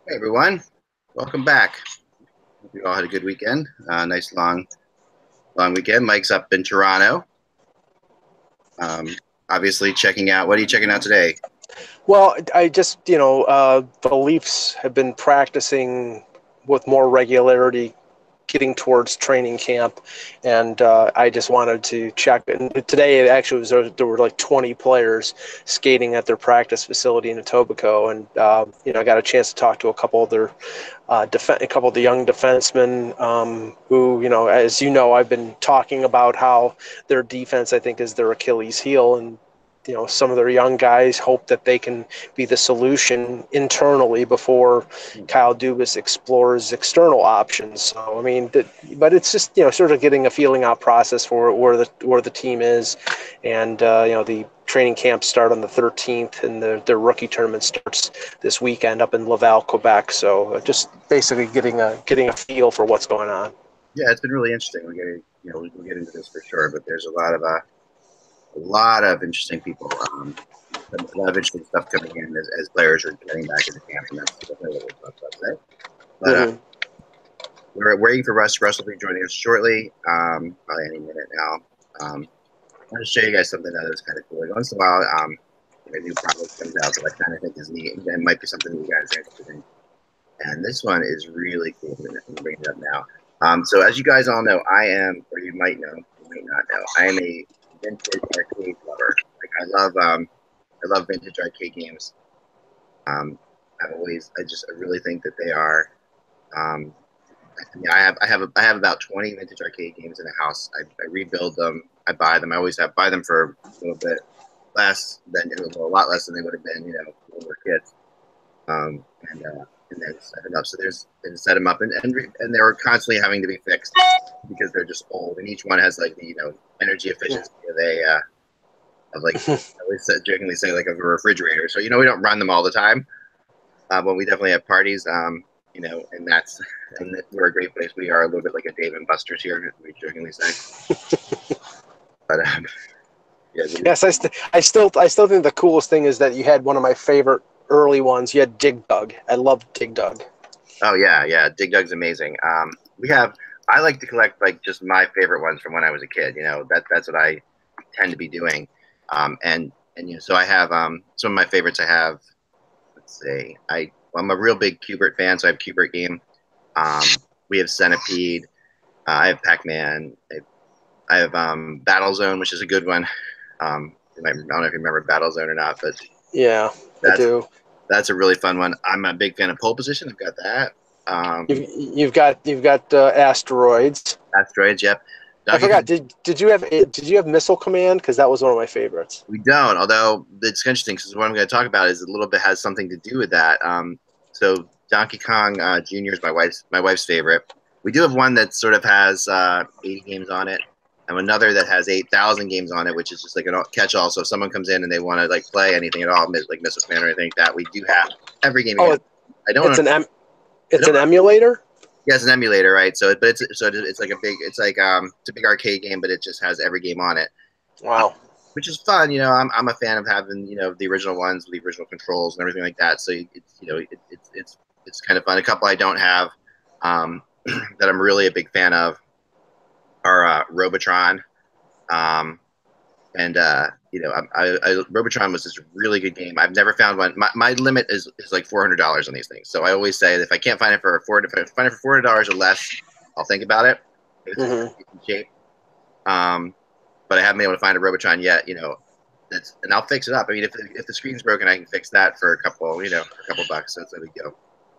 Hey everyone, welcome back. Hope you all had a good weekend. Nice long weekend. Mike's up in Toronto. Obviously checking out. What are you checking out today? Well, I just, the Leafs have been practicing with more regularity, getting towards training camp, and I just wanted to check. And today, actually, there were like 20 players skating at their practice facility in Etobicoke, and I got a chance to talk to a couple of their a couple of the young defensemen who, as you know, I've been talking about how their defense, I think, is their Achilles heel, and some of their young guys hope that they can be the solution internally before Kyle Dubas explores external options. So, I mean, but it's just, sort of getting a feeling out process for where the team is. And, the training camps start on the 13th and their rookie tournament starts this weekend up in Laval, Quebec. So just basically getting a feel for what's going on. Yeah, it's been really interesting. We'll get into this for sure, but there's a lot of interesting people. A lot of interesting stuff coming in as players are getting back into camp, and that's definitely what we'll talk about today. But we're waiting for Russ. Russ will be joining us shortly, probably any minute now. I want to show you guys something that is kind of cool. Like once in a while, a new product comes out that I kind of think is neat, and might be something you guys are interested in. And this one is really cool. I'm going to bring it up now. So as you guys all know, I am, or you might know, you may not know, I am a vintage arcade lover. Like I love vintage arcade games. I really think that they are. I have about 20 vintage arcade games in the house. I rebuild them. I buy them. I always buy them for a little bit less than a lot less than they would have been, when we were kids. And then set them up. So set them up, and they were constantly having to be fixed because they're just old, and each one has like the energy efficiency of like I always jokingly say like of a refrigerator. So we don't run them all the time, but we definitely have parties. And we're a great place. We are a little bit like a Dave and Buster's here. We jokingly say, but yeah. Yes, I still think the coolest thing is that you had one of my favorite early ones. You had Dig Dug. I love Dig Dug. Oh yeah, Dig Dug's amazing. I like to collect like just my favorite ones from when I was a kid. That's what I tend to be doing. So I have some of my favorites. I have, let's see, I'm a real big Q*bert fan, so I have Q*bert Game. We have Centipede. I have Pac-Man. I have Battlezone, which is a good one. I don't know if you remember Battlezone or not, but yeah, I do. That's a really fun one. I'm a big fan of Pole Position. I've got that. You've got Asteroids. Asteroids, yep. I forgot. Did you have Missile Command? Because that was one of my favorites. We don't. Although it's interesting because what I'm going to talk about is a little bit has something to do with that. So Donkey Kong Jr. is my wife's favorite. We do have one that sort of has 80 games on it, and another that has 8,000 games on it, which is just like a catch-all. So if someone comes in and they want to like play anything at all, like Missile Command or anything like that, we do have every game. Oh, it's an emulator. Yeah, it's an emulator, right? So it's like it's a big arcade game, but it just has every game on it. Wow, which is fun. I'm a fan of having the original ones with the original controls and everything like that. So it's kind of fun. A couple I don't have that I'm really a big fan of are Robotron, Robotron was this really good game. I've never found one. My limit is like $400 on these things. So I always say that if I can't find it for $400 or less, I'll think about it. If it's in shape. But I haven't been able to find a Robotron yet. And I'll fix it up. I mean, if the screen's broken, I can fix that for a couple bucks. So that's how we go.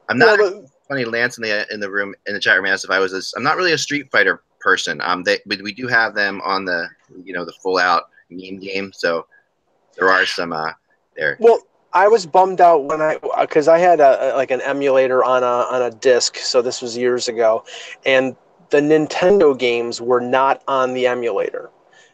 I'm not funny. Lance in the room in the chat room asked if I was. I'm not really a Street Fighter person. We do have them on the the full out meme game. So there are some there. Well, I was bummed out because I had an emulator on a disc. So this was years ago, and the Nintendo games were not on the emulator.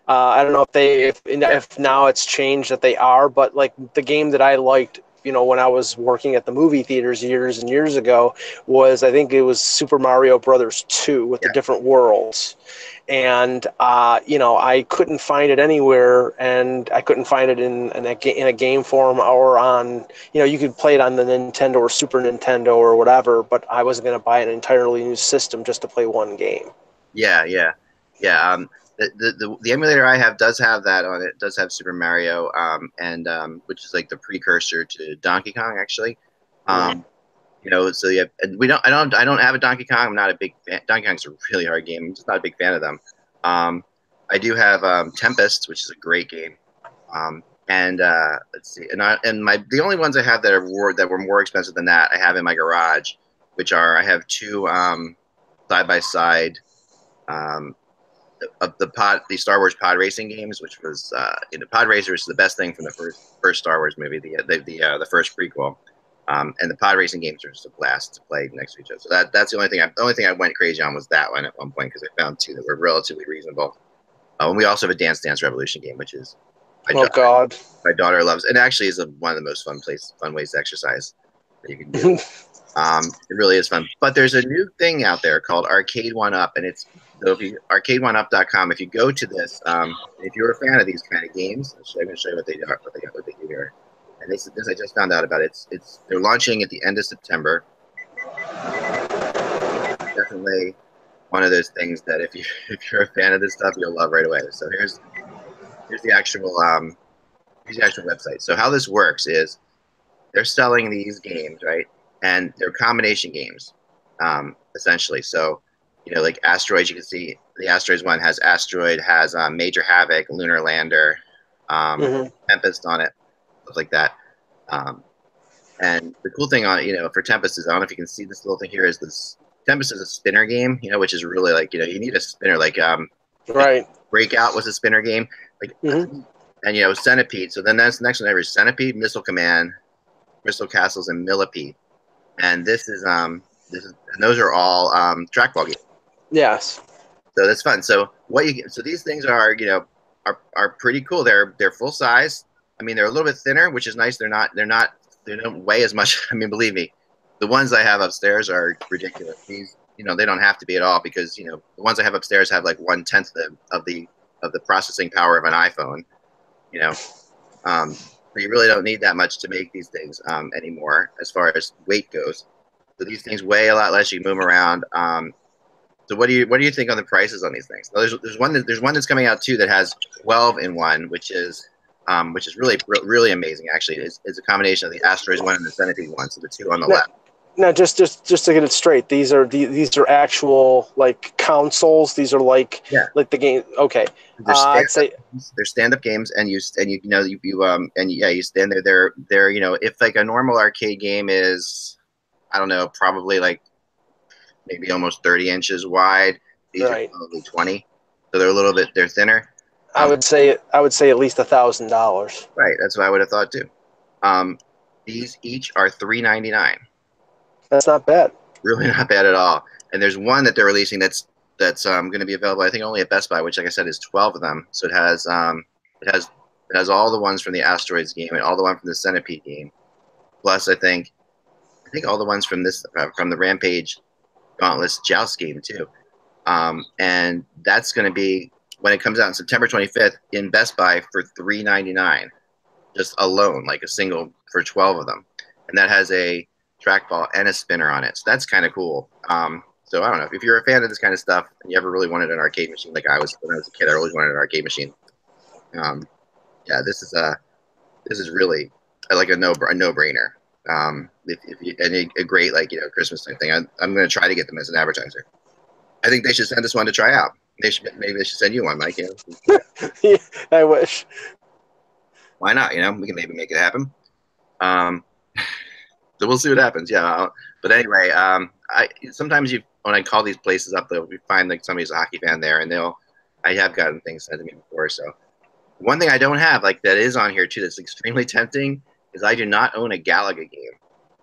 I don't know if now it's changed that they are, but like the game that I liked when I was working at the movie theaters years and years ago, was I think it was Super Mario Brothers 2 with the different worlds. And I couldn't find it anywhere, and I couldn't find it in a game form or on, you could play it on the Nintendo or Super Nintendo or whatever, but I wasn't going to buy an entirely new system just to play one game. Yeah. The emulator I have does have that on it. It does have Super Mario, and which is like the precursor to Donkey Kong, actually. So yeah, and I don't have a Donkey Kong. I'm not a big fan. Donkey Kong's a really hard game. I'm just not a big fan of them. I do have Tempest, which is a great game. And let's see, the only ones I have that were more expensive than that I have in my garage, which are I have two side by side of the Star Wars pod racing games, which was Pod Racer is the best thing from the first Star Wars movie, the first prequel. And the pod racing games are just a blast to play next to each other. So that's the only thing I went crazy on was that one at one point, because I found two that were relatively reasonable. And we also have a Dance Dance Revolution game, which is my daughter loves, and actually is one of the most fun ways to exercise that you can do. It really is fun. But there's a new thing out there called Arcade One Up, and it's arcade1up.com. If you go to this, if you're a fan of these kind of games, I'm going to show you what they do here. And this I just found out about. They're launching at the end of September. Definitely one of those things that if you're a fan of this stuff, you'll love right away. So here's the actual website. So how this works is they're selling these games, right? And they're combination games, essentially. So, like Asteroids, you can see the Asteroids one has Asteroid, has Major Havoc, Lunar Lander, Tempest on it, stuff like that. And the cool thing on for Tempest is, I don't know if you can see this little thing here, is this Tempest is a spinner game, which is really like, you need a spinner, like right. Breakout was a spinner game, like, and Centipede. So then that's the next one ever is Centipede, Missile Command, Crystal Castles, and Millipede. And this is and those are all trackball games. Yes. So that's fun. So these things are pretty cool. They're full size. I mean, they're a little bit thinner, which is nice. They don't weigh as much. I mean, believe me, the ones I have upstairs are ridiculous. These, they don't have to be at all, because the ones I have upstairs have like 1/10 of the processing power of an iPhone. But you really don't need that much to make these things anymore, as far as weight goes. So these things weigh a lot less. You can move them around. So what do you think on the prices on these things? Well, there's one that's coming out too that has 12 in one, which is really amazing. Actually, it's a combination of the Asteroids one and the Centipede one. So the two on the left. Now, just to get it straight, these are actual like consoles. These are like the game. Okay, I'd say they're stand-up games, and you stand there. They're if like a normal arcade game is, I don't know, probably like maybe almost 30 inches wide. These are probably 20, so they're thinner. I would say at least $1,000. Right, that's what I would have thought too. These each are $3.99. That's not bad. Really not bad at all. And there's one that they're releasing that's going to be available, I think, only at Best Buy, which, like I said, is 12 of them. So it has all the ones from the Asteroids game and all the ones from the Centipede game, plus I think all the ones from the Rampage Gauntless Joust game too. And that's going to be, when it comes out on September 25th, in Best Buy for $3.99, just alone, like a single, for 12 of them, and that has a trackball and a spinner on it. So that's kind of cool. So I don't know, if you're a fan of this kind of stuff and you ever really wanted an arcade machine, like I was when I was a kid, I always wanted an arcade machine. This is really like a no-brainer. A great Christmas type thing. I'm going to try to get them as an advertiser. I think they should send us one to try out. Maybe they should send you one, Mike. Yeah, I wish. Why not? We can maybe make it happen. So we'll see what happens. Yeah. But anyway, sometimes when I call these places up, we find like somebody's a hockey fan there, and I have gotten things sent to me before. So one thing I don't have, like, that is on here too, that's extremely tempting, is I do not own a Galaga game,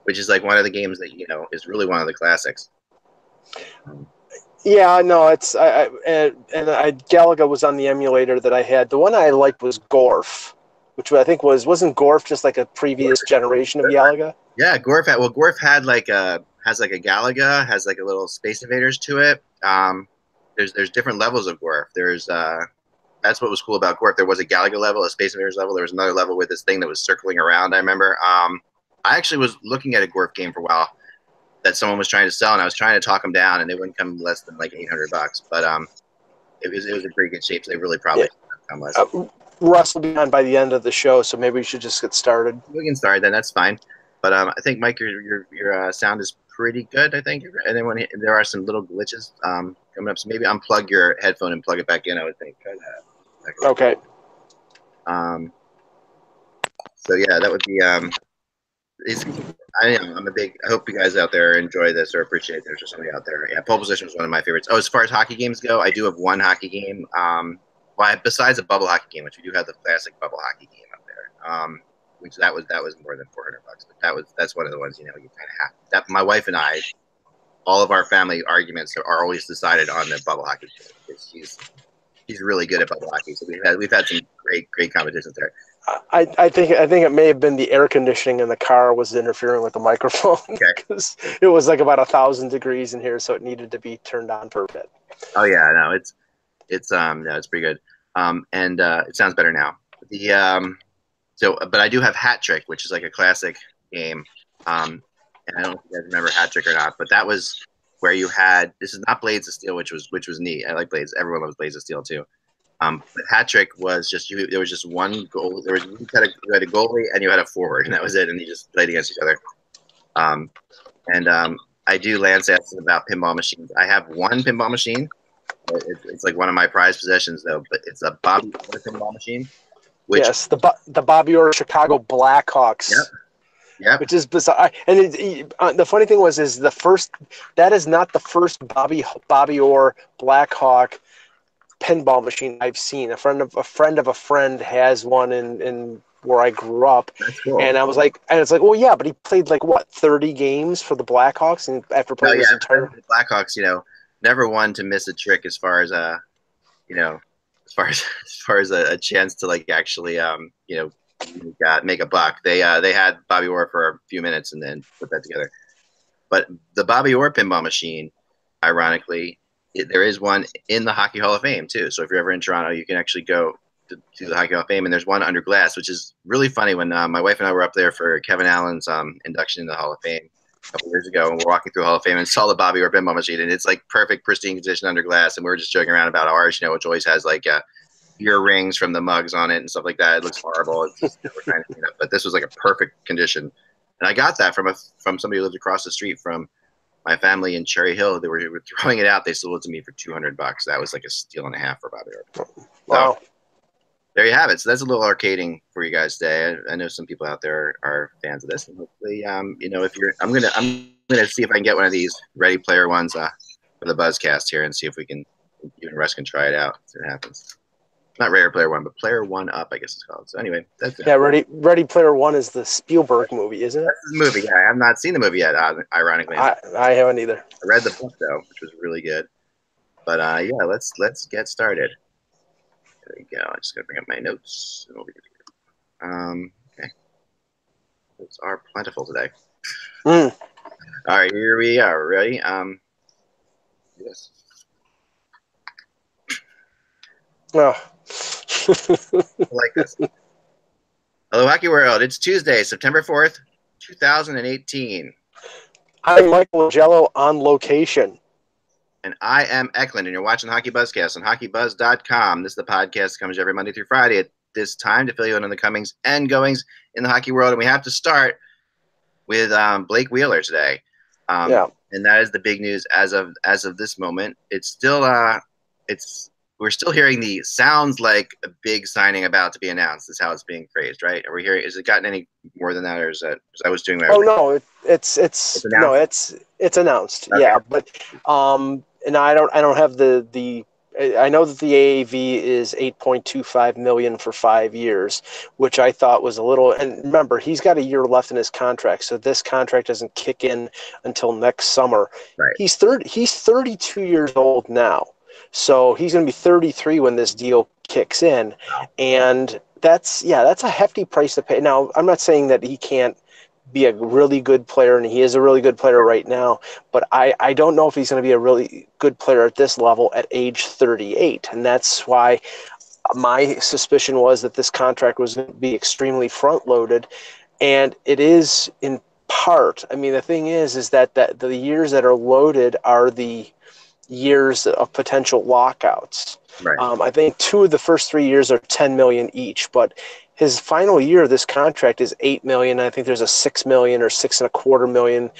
which is like one of the games that is really one of the classics. Yeah, no, it's Galaga was on the emulator that I had. The one I liked was Gorf, which I think wasn't Gorf just like a previous generation of Galaga? Yeah, Gorf had like a Galaga, has like a little Space Invaders to it. There's different levels of Gorf. There's that's what was cool about Gorf. There was a Galaga level, a Space Invaders level. There was another level with this thing that was circling around. I remember. I actually was looking at a Gorf game for a while that someone was trying to sell, and I was trying to talk them down, and they wouldn't come less than like $800. But it was in pretty good shape. So they really probably come less. Russ will be on by the end of the show, so maybe we should just get started. We can start then. That's fine. But I think Mike, your sound is pretty good. I think, and then there are some little glitches coming up, so maybe unplug your headphone and plug it back in. I would think. Try that. Okay. So yeah, that would be I hope you guys out there enjoy this or appreciate it. There's just somebody out there. Yeah, Pole Position was one of my favorites. Oh, as far as hockey games go, I do have one hockey game. Besides a bubble hockey game, which we do have the classic bubble hockey game up there. Which that was more than $400, but that's one of the ones you kind of have. That my wife and I, all of our family arguments are always decided on the bubble hockey game because she's really good at bubble hockey. So we've had some great competitions there. I think it may have been the air conditioning in the car was interfering with the microphone because it was like about 1,000 degrees in here, so it needed to be turned on for a bit. Oh yeah, no, it's pretty good. And it sounds better now. But I do have Hat Trick, which is like a classic game. And I don't know if you guys remember Hat Trick or not, but that was where you had, this is not Blades of Steel, which was neat. I like Blades. Everyone loves Blades of Steel too. But Hat Trick was just there was just one goal. You had a goalie and you had a forward, and that was it. And you just played against each other. I do Lance asked about pinball machines. I have one pinball machine. It's like one of my prized possessions though, but it's a Bobby Orr pinball machine. Yes, the Bobby Orr Chicago Blackhawks. Yep. Which is bizarre. And the funny thing is that is not the first Bobby Orr Blackhawk pinball machine I've seen. A friend of a friend has one in where I grew up. That's cool. And it's like, well, yeah, but he played like what 30 games for the Blackhawks, and after playing his entire the Blackhawks, never one to miss a trick as far as as far as a chance to like actually make a buck. They had Bobby Orr for a few minutes and then put that together. But the Bobby Orr pinball machine, ironically, there is one in the Hockey Hall of Fame too. So if you're ever in Toronto, you can actually go to the Hockey Hall of Fame, and there's one under glass, which is really funny. When my wife and I were up there for Kevin Allen's induction in the Hall of Fame a couple years ago, and we're walking through Hall of Fame and saw the Bobby Orr pinball machine, and it's like perfect, pristine condition under glass, and we were just joking around about ours, which always has like earrings from the mugs on it and stuff like that. It looks horrible. It's just, we're trying to clean up, but this was like a perfect condition, and I got that from somebody who lived across the street from my family in Cherry Hill. They were throwing it out. They sold it to me for $200. That was like a steal and a half for Bobby Orr. Wow. So, there you have it. So that's a little arcading for you guys today. I know some people out there are fans of this, and hopefully, if you're, I'm gonna see if I can get one of these Ready Player ones for the Buzzcast here, and see if we can, even Russ can try it out. See what happens. Not Ready Player One, but Player One Up, I guess it's called. So anyway, that's it. Yeah, Ready Player One is the Spielberg movie, isn't it? That's the movie. Yeah, I have not seen the movie yet. Ironically, I haven't either. I read the book though, which was really good. But yeah, let's get started. There we go. I just gotta bring up my notes. And we'll be good. Okay. Notes are plentiful today. All right, here we are. Ready? Yes. Oh. I like this. Hello, Hockey World. It's Tuesday, September 4th, 2018. I'm Michael Jello on location. And I am Eklund, and you're watching HockeyBuzzcast on HockeyBuzz.com. This is the podcast that comes every Monday through Friday at this time to fill you in on the comings and goings in the hockey world. And we have to start with Blake Wheeler today. And that is the big news as of this moment. It's still we're still hearing the sounds like a big signing about to be announced. Is how it's being phrased, right? Are we hearing? Is it gotten any more than that, or is that? Because I was doing my. Oh no, it's announced. Okay. Yeah, but and I don't have the. I know that the AAV is $8.25 million for 5 years, which I thought was a little. And remember, he's got a year left in his contract, so this contract doesn't kick in until next summer. Right. He's 32 years old now. So he's going to be 33 when this deal kicks in. And that's a hefty price to pay. Now, I'm not saying that he can't be a really good player, and he is a really good player right now, but I don't know if he's going to be a really good player at this level at age 38. And that's why my suspicion was that this contract was going to be extremely front loaded. And it is in part. I mean, the thing is that the years that are loaded are the years of potential lockouts. Right. I think two of the first 3 years are 10 million each, but his final year of this contract is 8 million. I think there's a 6 million or 6.25 million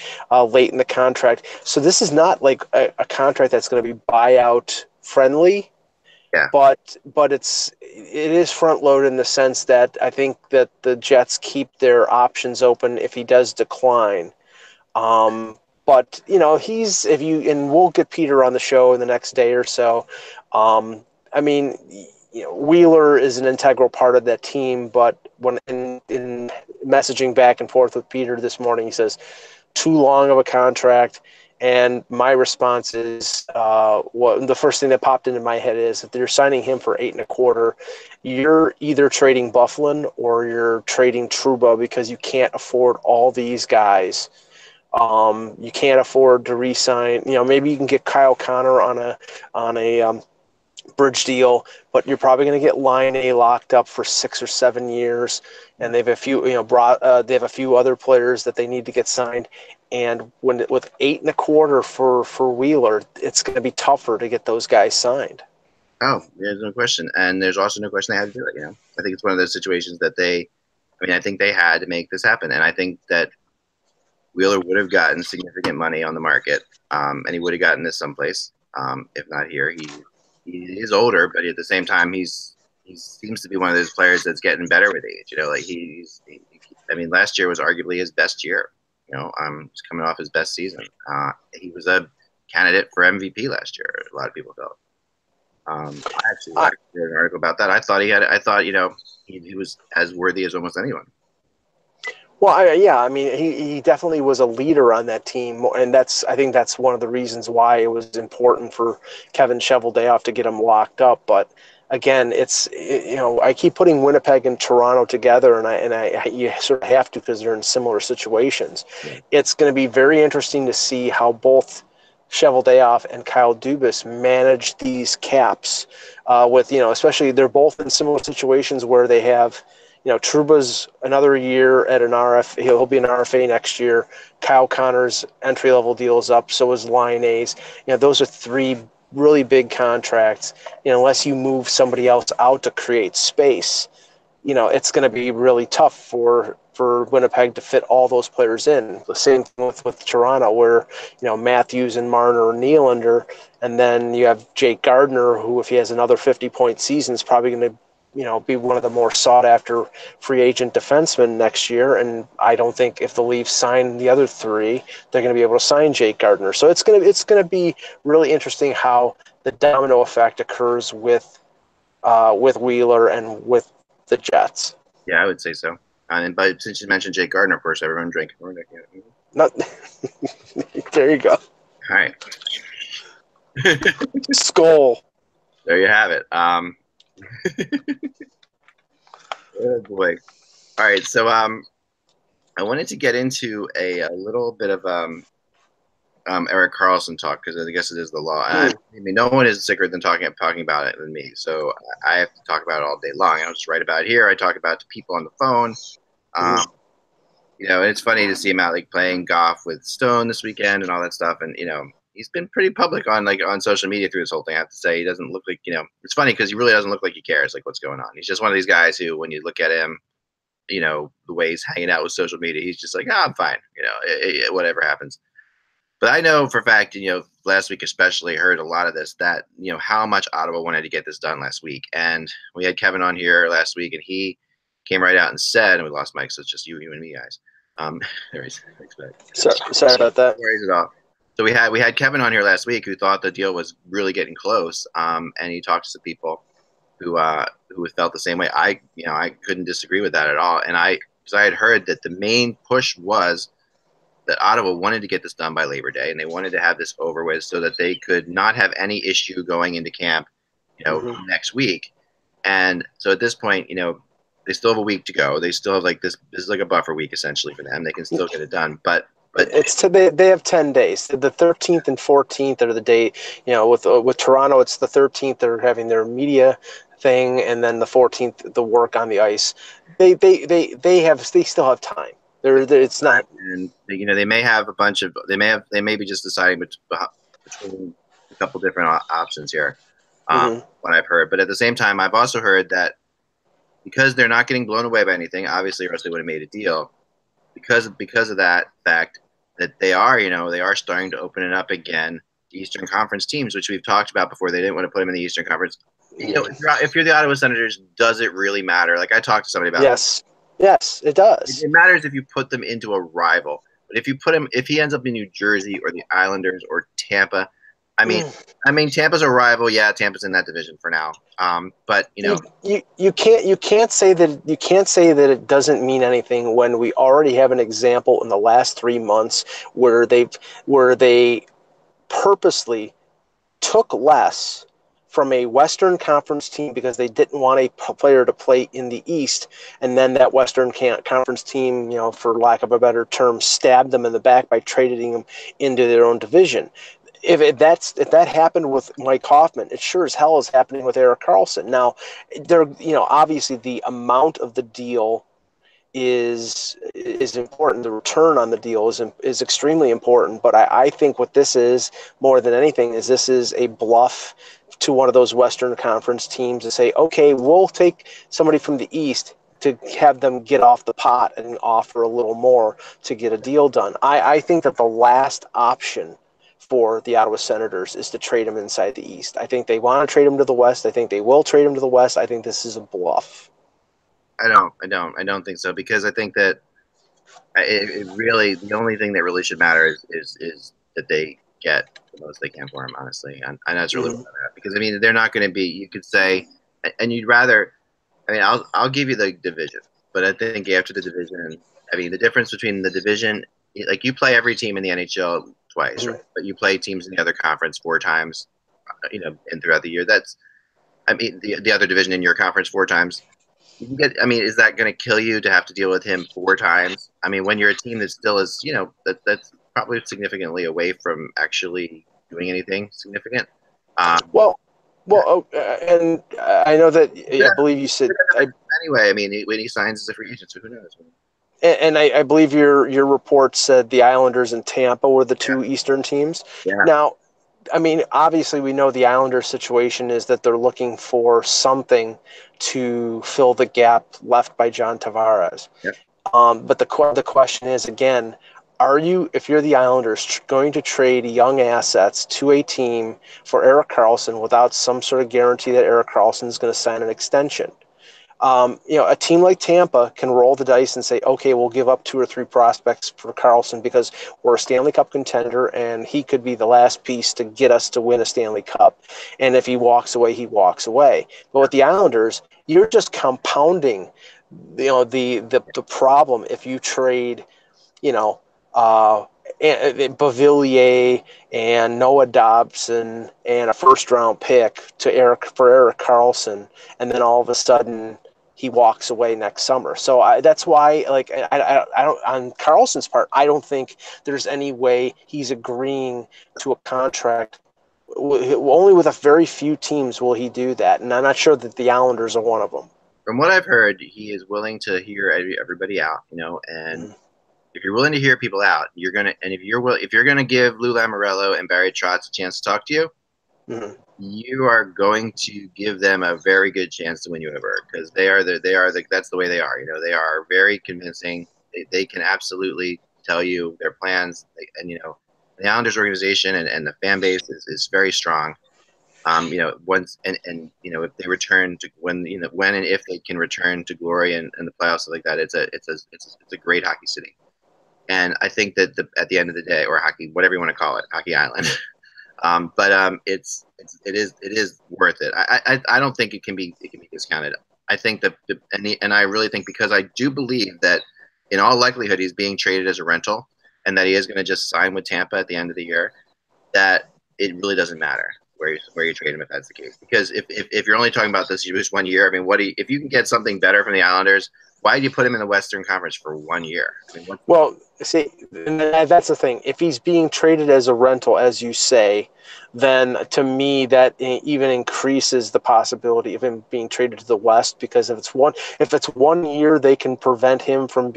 late in the contract. So this is not like a contract that's going to be buyout friendly, Yeah. but it is front loaded in the sense that I think that the Jets keep their options open if he does decline. But and we'll get Peter on the show in the next day or so. I mean, Wheeler is an integral part of that team, but when in messaging back and forth with Peter this morning, he says too long of a contract. And my response is, the first thing that popped into my head is if you're signing him for 8.25, you're either trading Bufflin or you're trading Trouba because you can't afford all these guys. You can't afford to re-sign. Maybe you can get Kyle Connor on a bridge deal, but you're probably going to get Line A locked up for 6 or 7 years, and they have a few. They have a few other players that they need to get signed. And with 8.25 for Wheeler, it's going to be tougher to get those guys signed. Oh, there's no question, and there's also no question they had to do it. I think it's one of those situations that I think they had to make this happen, and I think that Wheeler would have gotten significant money on the market, and he would have gotten this someplace, if not here. He is older, but at the same time, he seems to be one of those players that's getting better with age. Last year was arguably his best year. He's coming off his best season. He was a candidate for MVP last year. A lot of people felt. I actually read an article about that. I thought he was as worthy as almost anyone. Well, he definitely was a leader on that team, and I think that's one of the reasons why it was important for Kevin Cheveldayoff to get him locked up. But again, I keep putting Winnipeg and Toronto together, and you sort of have to because they're in similar situations. Yeah. It's going to be very interesting to see how both Cheveldayoff and Kyle Dubas manage these caps. Especially they're both in similar situations where they have. Trouba's another year at an RF. He'll be an RFA next year. Kyle Connor's entry-level deal is up. So is Line A's. Those are 3 really big contracts. Unless you move somebody else out to create space, it's going to be really tough for Winnipeg to fit all those players in. The same thing with Toronto, where Matthews and Marner and Nylander, and then you have Jake Gardiner, who if he has another 50-point season is probably going to be one of the more sought-after free agent defensemen next year. And I don't think if the Leafs sign the other 3, they're going to be able to sign Jake Gardiner. So it's going to be really interesting how the domino effect occurs with Wheeler and with the Jets. Yeah, I would say so. But since you mentioned Jake Gardiner, of course, everyone drank. Not there you go. All right. Skull. There you have it. Oh boy! All right, so I wanted to get into a little bit of Erik Karlsson talk because I guess it is the law. And no one is sicker than talking about it than me. So I have to talk about it all day long. I don't just write about it here. I talk about it to people on the phone. And it's funny to see him out playing golf with Stone this weekend and all that stuff. And he's been pretty public on social media through this whole thing. I have to say, he doesn't look like, it's funny because he really doesn't look like he cares what's going on. He's just one of these guys who, when you look at him, the way he's hanging out with social media, he's just like, I'm fine. Whatever happens. But I know for a fact, last week especially, heard a lot of this, that, how much Ottawa wanted to get this done last week. And we had Kevin on here last week, and he came right out and said, and we lost Mike, so it's just you and me, guys. There he is. Sorry about that. No worries at all. So we had Kevin on here last week who thought the deal was really getting close, and he talked to some people who felt the same way. I couldn't disagree with that at all, and because I had heard that the main push was that Ottawa wanted to get this done by Labor Day, and they wanted to have this over with so that they could not have any issue going into camp, next week. And so at this point, They still have a week to go. They still have like this. This is like a buffer week essentially for them. They can still get it done, but they have 10 days. The 13th and 14th are the day. With Toronto, it's the 13th. They're having their media thing, and then the 14th, the work on the ice. They still have time. It's not. And they may have a bunch of they may be just deciding between a couple different options here. What I've heard, but at the same time, I've also heard that because they're not getting blown away by anything, obviously, or else they would have made a deal. Because of that fact that they are starting to open it up again to Eastern Conference teams, which we've talked about before. They didn't want to put them in the Eastern Conference. If you're the Ottawa Senators, does it really matter? Like I talked to somebody about. Yes, it does. It matters if you put them into a rival, but if he ends up in New Jersey or the Islanders or Tampa, I mean Tampa's a rival. Yeah, Tampa's in that division for now. But you can't say that it doesn't mean anything when we already have an example in the last 3 months where they purposely took less from a Western Conference team because they didn't want a player to play in the East, and then that Western Conference team, for lack of a better term, stabbed them in the back by trading them into their own division. If that happened with Mike Hoffman, it sure as hell is happening with Erik Karlsson. Now, obviously the amount of the deal is important. The return on the deal is extremely important. But I think what this is more than anything is this is a bluff to one of those Western Conference teams to say, okay, we'll take somebody from the East to have them get off the pot and offer a little more to get a deal done. I think that the last option for the Ottawa Senators is to trade him inside the East. I think they want to trade him to the West. I think they will trade him to the West. I think this is a bluff. I don't think so, because I think that it really, the only thing that really should matter is that they get the most they can for him, honestly, and that's really what I'm at. Because I mean, they're not going to be. You could say, and you'd rather. I mean, I'll give you the division, but I think after the division, I mean, the difference between the division, like you play every team in the NHL twice, right? But you play teams in the other conference 4 times, and throughout the year. That's, I mean, the other division in your conference 4 times. I mean, is that going to kill you to have to deal with him 4 times? I mean, when you're a team that still is, that's probably significantly away from actually doing anything significant. And I know that I believe you said anyway. I mean, when he signs as a free agent, so who knows? And I believe your report said the Islanders and Tampa were the 2 Eastern teams. Yeah. Now, I mean, obviously we know the Islanders situation is that they're looking for something to fill the gap left by John Tavares. Yep. But the question is, again, if you're the Islanders, going to trade young assets to a team for Erik Karlsson without some sort of guarantee that Erik Karlsson is going to sign an extension? A team like Tampa can roll the dice and say, okay, we'll give up 2 or 3 prospects for Karlsson because we're a Stanley Cup contender and he could be the last piece to get us to win a Stanley Cup. And if he walks away, he walks away. But with the Islanders, you're just compounding, the problem if you trade, Beauvillier and Noah Dobson and a first-round pick for Erik Karlsson, and then all of a sudden he walks away next summer. So that's why, I don't, on Karlsson's part, I don't think there's any way he's agreeing to a contract. Only with a very few teams will he do that, and I'm not sure that the Islanders are one of them. From what I've heard, he is willing to hear everybody out, and if you're willing to hear people out, if you're gonna give Lou Lamoriello and Barry Trotz a chance to talk to you, you are going to give them a very good chance to win you over, because that's the way they are. They are very convincing. They can absolutely tell you their plans, and the Islanders organization and the fan base is very strong. If they return to when and if they can return to glory and the playoffs like that, it's a great hockey city. And I think that at the end of the day, or hockey, whatever you want to call it, Hockey Island, it is worth it. I don't think it can be discounted. I think that and I really think, because I do believe that in all likelihood he's being traded as a rental, and that he is going to just sign with Tampa at the end of the year, that it really doesn't matter. where you trade him if that's the case. Because if you're only talking about this just 1 year, I mean, if you can get something better from the Islanders, why do you put him in the Western Conference for 1 year? I mean, Well, see, that's the thing. If he's being traded as a rental, as you say, then to me that even increases the possibility of him being traded to the West, because if it's 1 year, they can prevent him from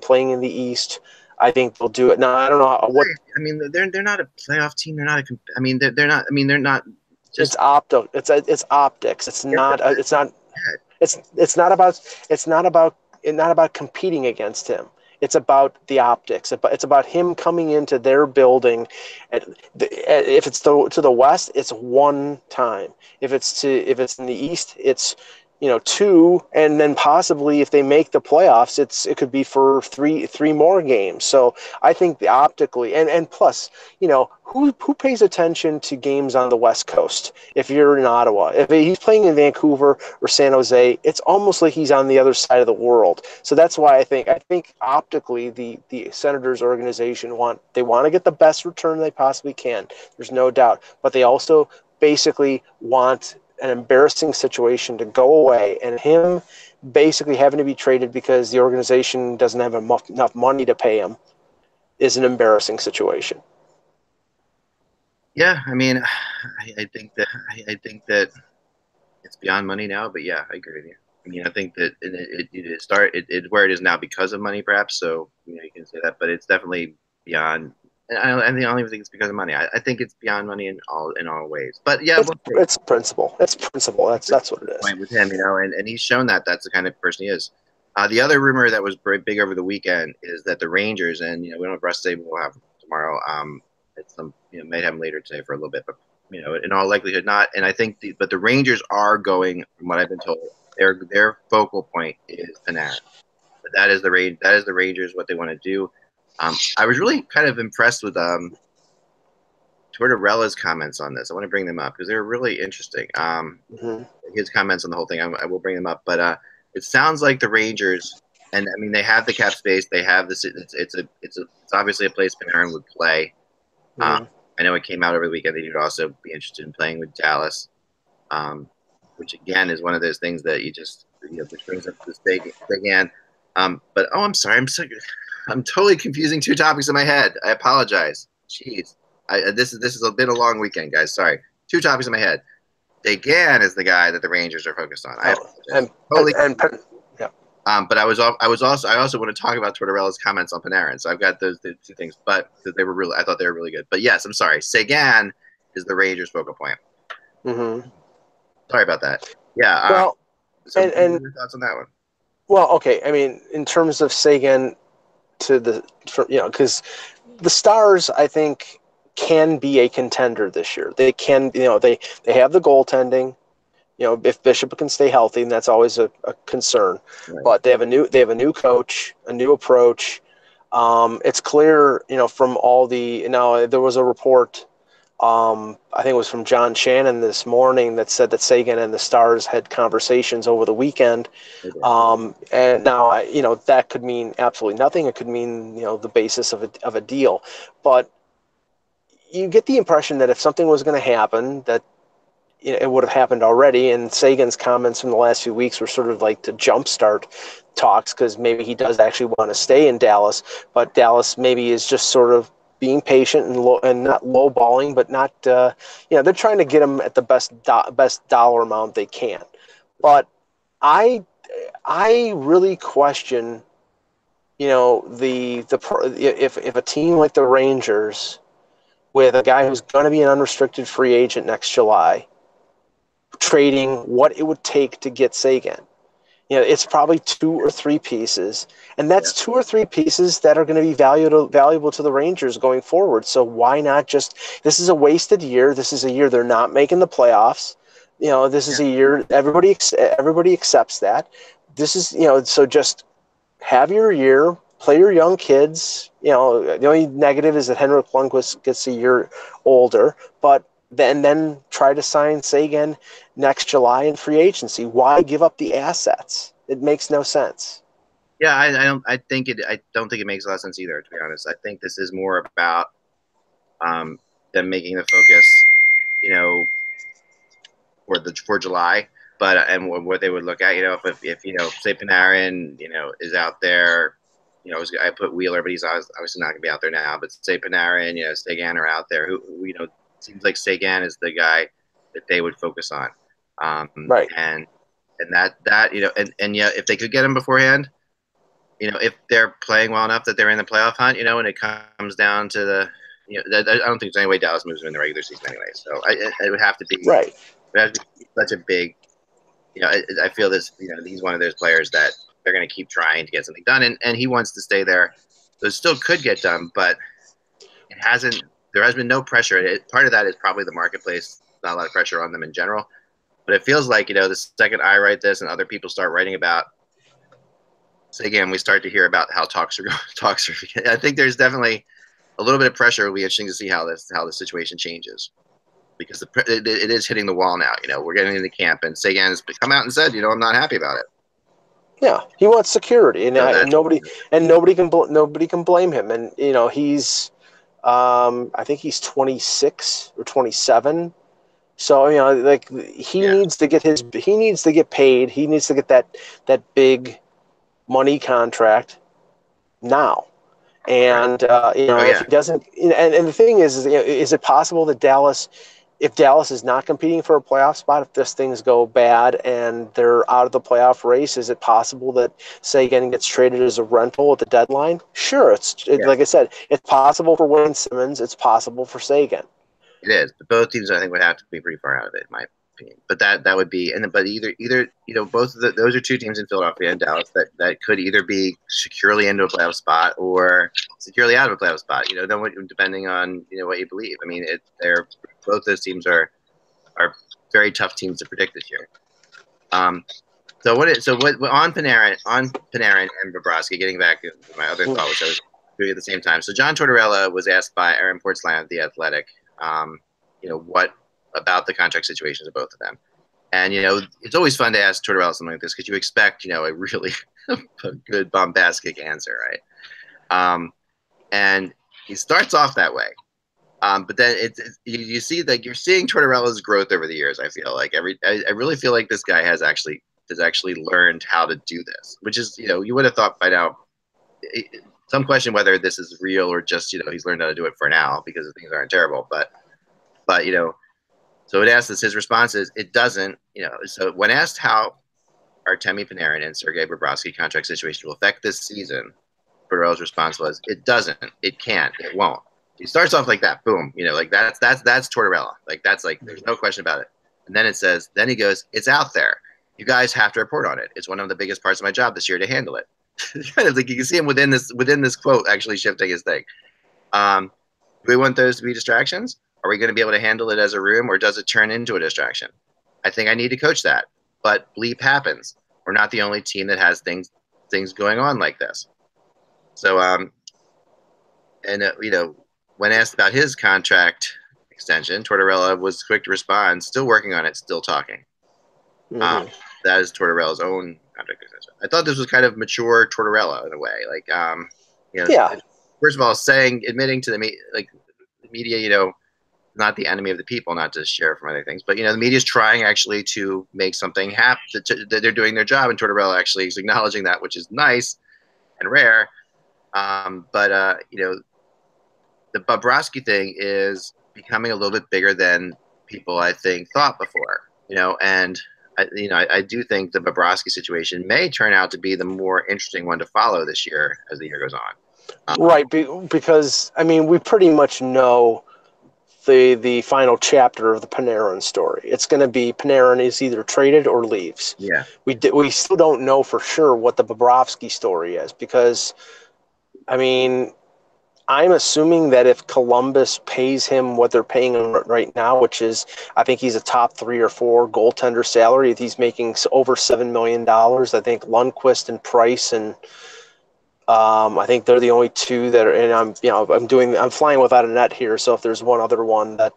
playing in the East. I think they'll do it. Now I don't know what. I mean, they're not a playoff team. They're not a. I mean, they're not. I mean, they're not. Just, it's optics. It's not. It's not. It's not about competing against him. It's about the optics. It's about him coming into their building. If it's to the West, it's one time. If it's in the East, it's two, and then possibly if they make the playoffs, it could be for three more games. So I think optically, and plus, who pays attention to games on the West Coast? If you're in Ottawa, if he's playing in Vancouver or San Jose, it's almost like he's on the other side of the world. So that's why I think optically the Senators organization want to get the best return they possibly can. There's no doubt, but they also basically want an embarrassing situation to go away, and him basically having to be traded because the organization doesn't have enough money to pay him is an embarrassing situation. Yeah, I mean, I think that it's beyond money now, but yeah, I agree with you. I mean, I think that it's where it is now because of money, perhaps. So you can say that, but it's definitely beyond. And I don't even think it's because of money. I think it's beyond money in all ways. But yeah, it's principle. It's principle. That's what it is. Point with him, and he's shown that that's the kind of person he is. The other rumor that was very big over the weekend is that the Rangers, and we don't have Russ today, but we'll have tomorrow. It's might have him later today for a little bit, but in all likelihood not. And I think, but the Rangers are going, from what I've been told, their focal point is Panarin. But that is the Rangers, what they want to do. I was really kind of impressed with Tortorella's comments on this. I want to bring them up because they're really interesting. His comments on the whole thing, I will bring them up. But it sounds like the Rangers, and I mean they have the cap space. They have this. It's obviously a place Panarin would play. I know it came out over the weekend that he would also be interested in playing with Dallas, which again is one of those things that you just which brings up this big again. But I'm sorry, I'm totally confusing two topics in my head. I apologize. Jeez, this is a bit a long weekend, guys. Sorry, two topics in my head. Degan is the guy that the Rangers are focused on. But I also want to talk about Tortorella's comments on Panarin. So I've got those two things, but because I thought they were really good. But yes, I'm sorry. Seguin is the Rangers' focal point. Sorry about that. Yeah. Well, so what are your thoughts on that one? Well, okay. I mean, in terms of Seguin because the Stars, I think, can be a contender this year. They can, they have the goaltending. If Bishop can stay healthy, and that's always a concern. Right. But they have a new coach, a new approach. It's clear, from all now there was a report, I think it was from John Shannon this morning, that said that Seguin and the Stars had conversations over the weekend. And now, that could mean absolutely nothing. It could mean, the basis of a deal. But you get the impression that if something was going to happen, that it would have happened already. And Sagan's comments from the last few weeks were sort of like to jumpstart talks, because maybe he does actually want to stay in Dallas, but Dallas maybe is just sort of being patient and not lowballing, but not, they're trying to get him at the best dollar amount they can. But I really question, if a team like the Rangers, with a guy who's going to be an unrestricted free agent next July, trading what it would take to get Seguin. It's probably 2 or 3 pieces, and that's 2 or 3 pieces that are going to be valuable to the Rangers going forward. So why not this is a wasted year. This is a year they're not making the playoffs. This is a year everybody accepts that. This is, so just have your year, play your young kids. The only negative is that Henrik Lundqvist gets a year older, but then try to sign Seguin next July in free agency. Why give up the assets? It makes no sense. Yeah, I don't think it makes a lot of sense either, to be honest. I think this is more about them making the focus, for July. But and what they would look at, if say Panarin, is out there, I put Wheeler, but he's obviously not going to be out there now. But say Panarin, Sagan are out there. Who seems like Sagan is the guy that they would focus on. Right. And that and if they could get him beforehand, if they're playing well enough that they're in the playoff hunt, and it comes down to the, I don't think there's any way Dallas moves them in the regular season anyway. So it would have to be right. It would have to be such a big, I feel this, he's one of those players that they're going to keep trying to get something done, and he wants to stay there. So it still could get done, but there has been no pressure. Part of that is probably the marketplace, not a lot of pressure on them in general. But it feels like, the second I write this and other people start writing about, so again, we start to hear about how talks are. I think there's definitely a little bit of pressure. It'll be interesting to see how the situation changes, because it is hitting the wall now. We're getting into camp, and Sagan has come out and said, I'm not happy about it. Yeah, he wants security, and nobody can blame him. And he's, I think he's 26 or 27. So he needs to get paid. He needs to get that big money contract now. And if he doesn't, and the thing is it possible that if Dallas is not competing for a playoff spot, if this things go bad and they're out of the playoff race, is it possible that Sagan gets traded as a rental at the deadline? Sure, like I said, it's possible for Wayne Simmons. It's possible for Sagan. It is. But both teams, I think, would have to be pretty far out of it, in my opinion. But that would be, but either both of those are two teams in Philadelphia and Dallas that could either be securely into a playoff spot or securely out of a playoff spot. Depending on what you believe. I mean, both those teams are very tough teams to predict this year. So what on Panarin and Bobrovsky? Getting back to my other thought, which I was doing at the same time. So John Tortorella was asked by Aaron Portzline of The Athletic, what about the contract situations of both of them. And, it's always fun to ask Tortorella something like this because you expect, a really good bombastic answer, right? And he starts off that way. But then you see that you're seeing Tortorella's growth over the years. I feel like I really feel like this guy has actually learned how to do this, which is, you would have thought by now, some question whether this is real or just, he's learned how to do it for now because things aren't terrible. But so it asks us, his response is, it doesn't, so when asked how Artemi Panarin and Sergei Bobrovsky contract situation will affect this season, Tortorella's response was, it doesn't, it can't, it won't. He starts off like that, boom, that's Tortorella. That's there's no question about it. And then it says, then he goes, it's out there. You guys have to report on it. It's one of the biggest parts of my job this year to handle it. Kind of you can see him within this quote actually shifting his thing. Do we want those to be distractions? Are we going to be able to handle it as a room, or does it turn into a distraction? I think I need to coach that. But bleep happens. We're not the only team that has things going on like this. So, when asked about his contract extension, Tortorella was quick to respond, still working on it, still talking. Mm-hmm. That is Tortorella's own contract extension. I thought this was kind of mature Tortorella in a way. First of all, admitting to the media, not the enemy of the people, not to share from other things, but the media is trying actually to make something happen, that they're doing their job, and Tortorella actually is acknowledging that, which is nice and rare. But the Bobrovsky thing is becoming a little bit bigger than people, I think, thought before. And I do think the Bobrovsky situation may turn out to be the more interesting one to follow this year as the year goes on. Right, because we pretty much know the final chapter of the Panarin story. It's going to be Panarin is either traded or leaves. Yeah, we still don't know for sure what the Bobrovsky story is, because I'm assuming that if Columbus pays him what they're paying him right now, which is, I think he's a top 3 or 4 goaltender salary, if he's making over $7 million, I think Lundqvist and Price and I think they're the only two that are, and I'm flying without a net here. So if there's one other one that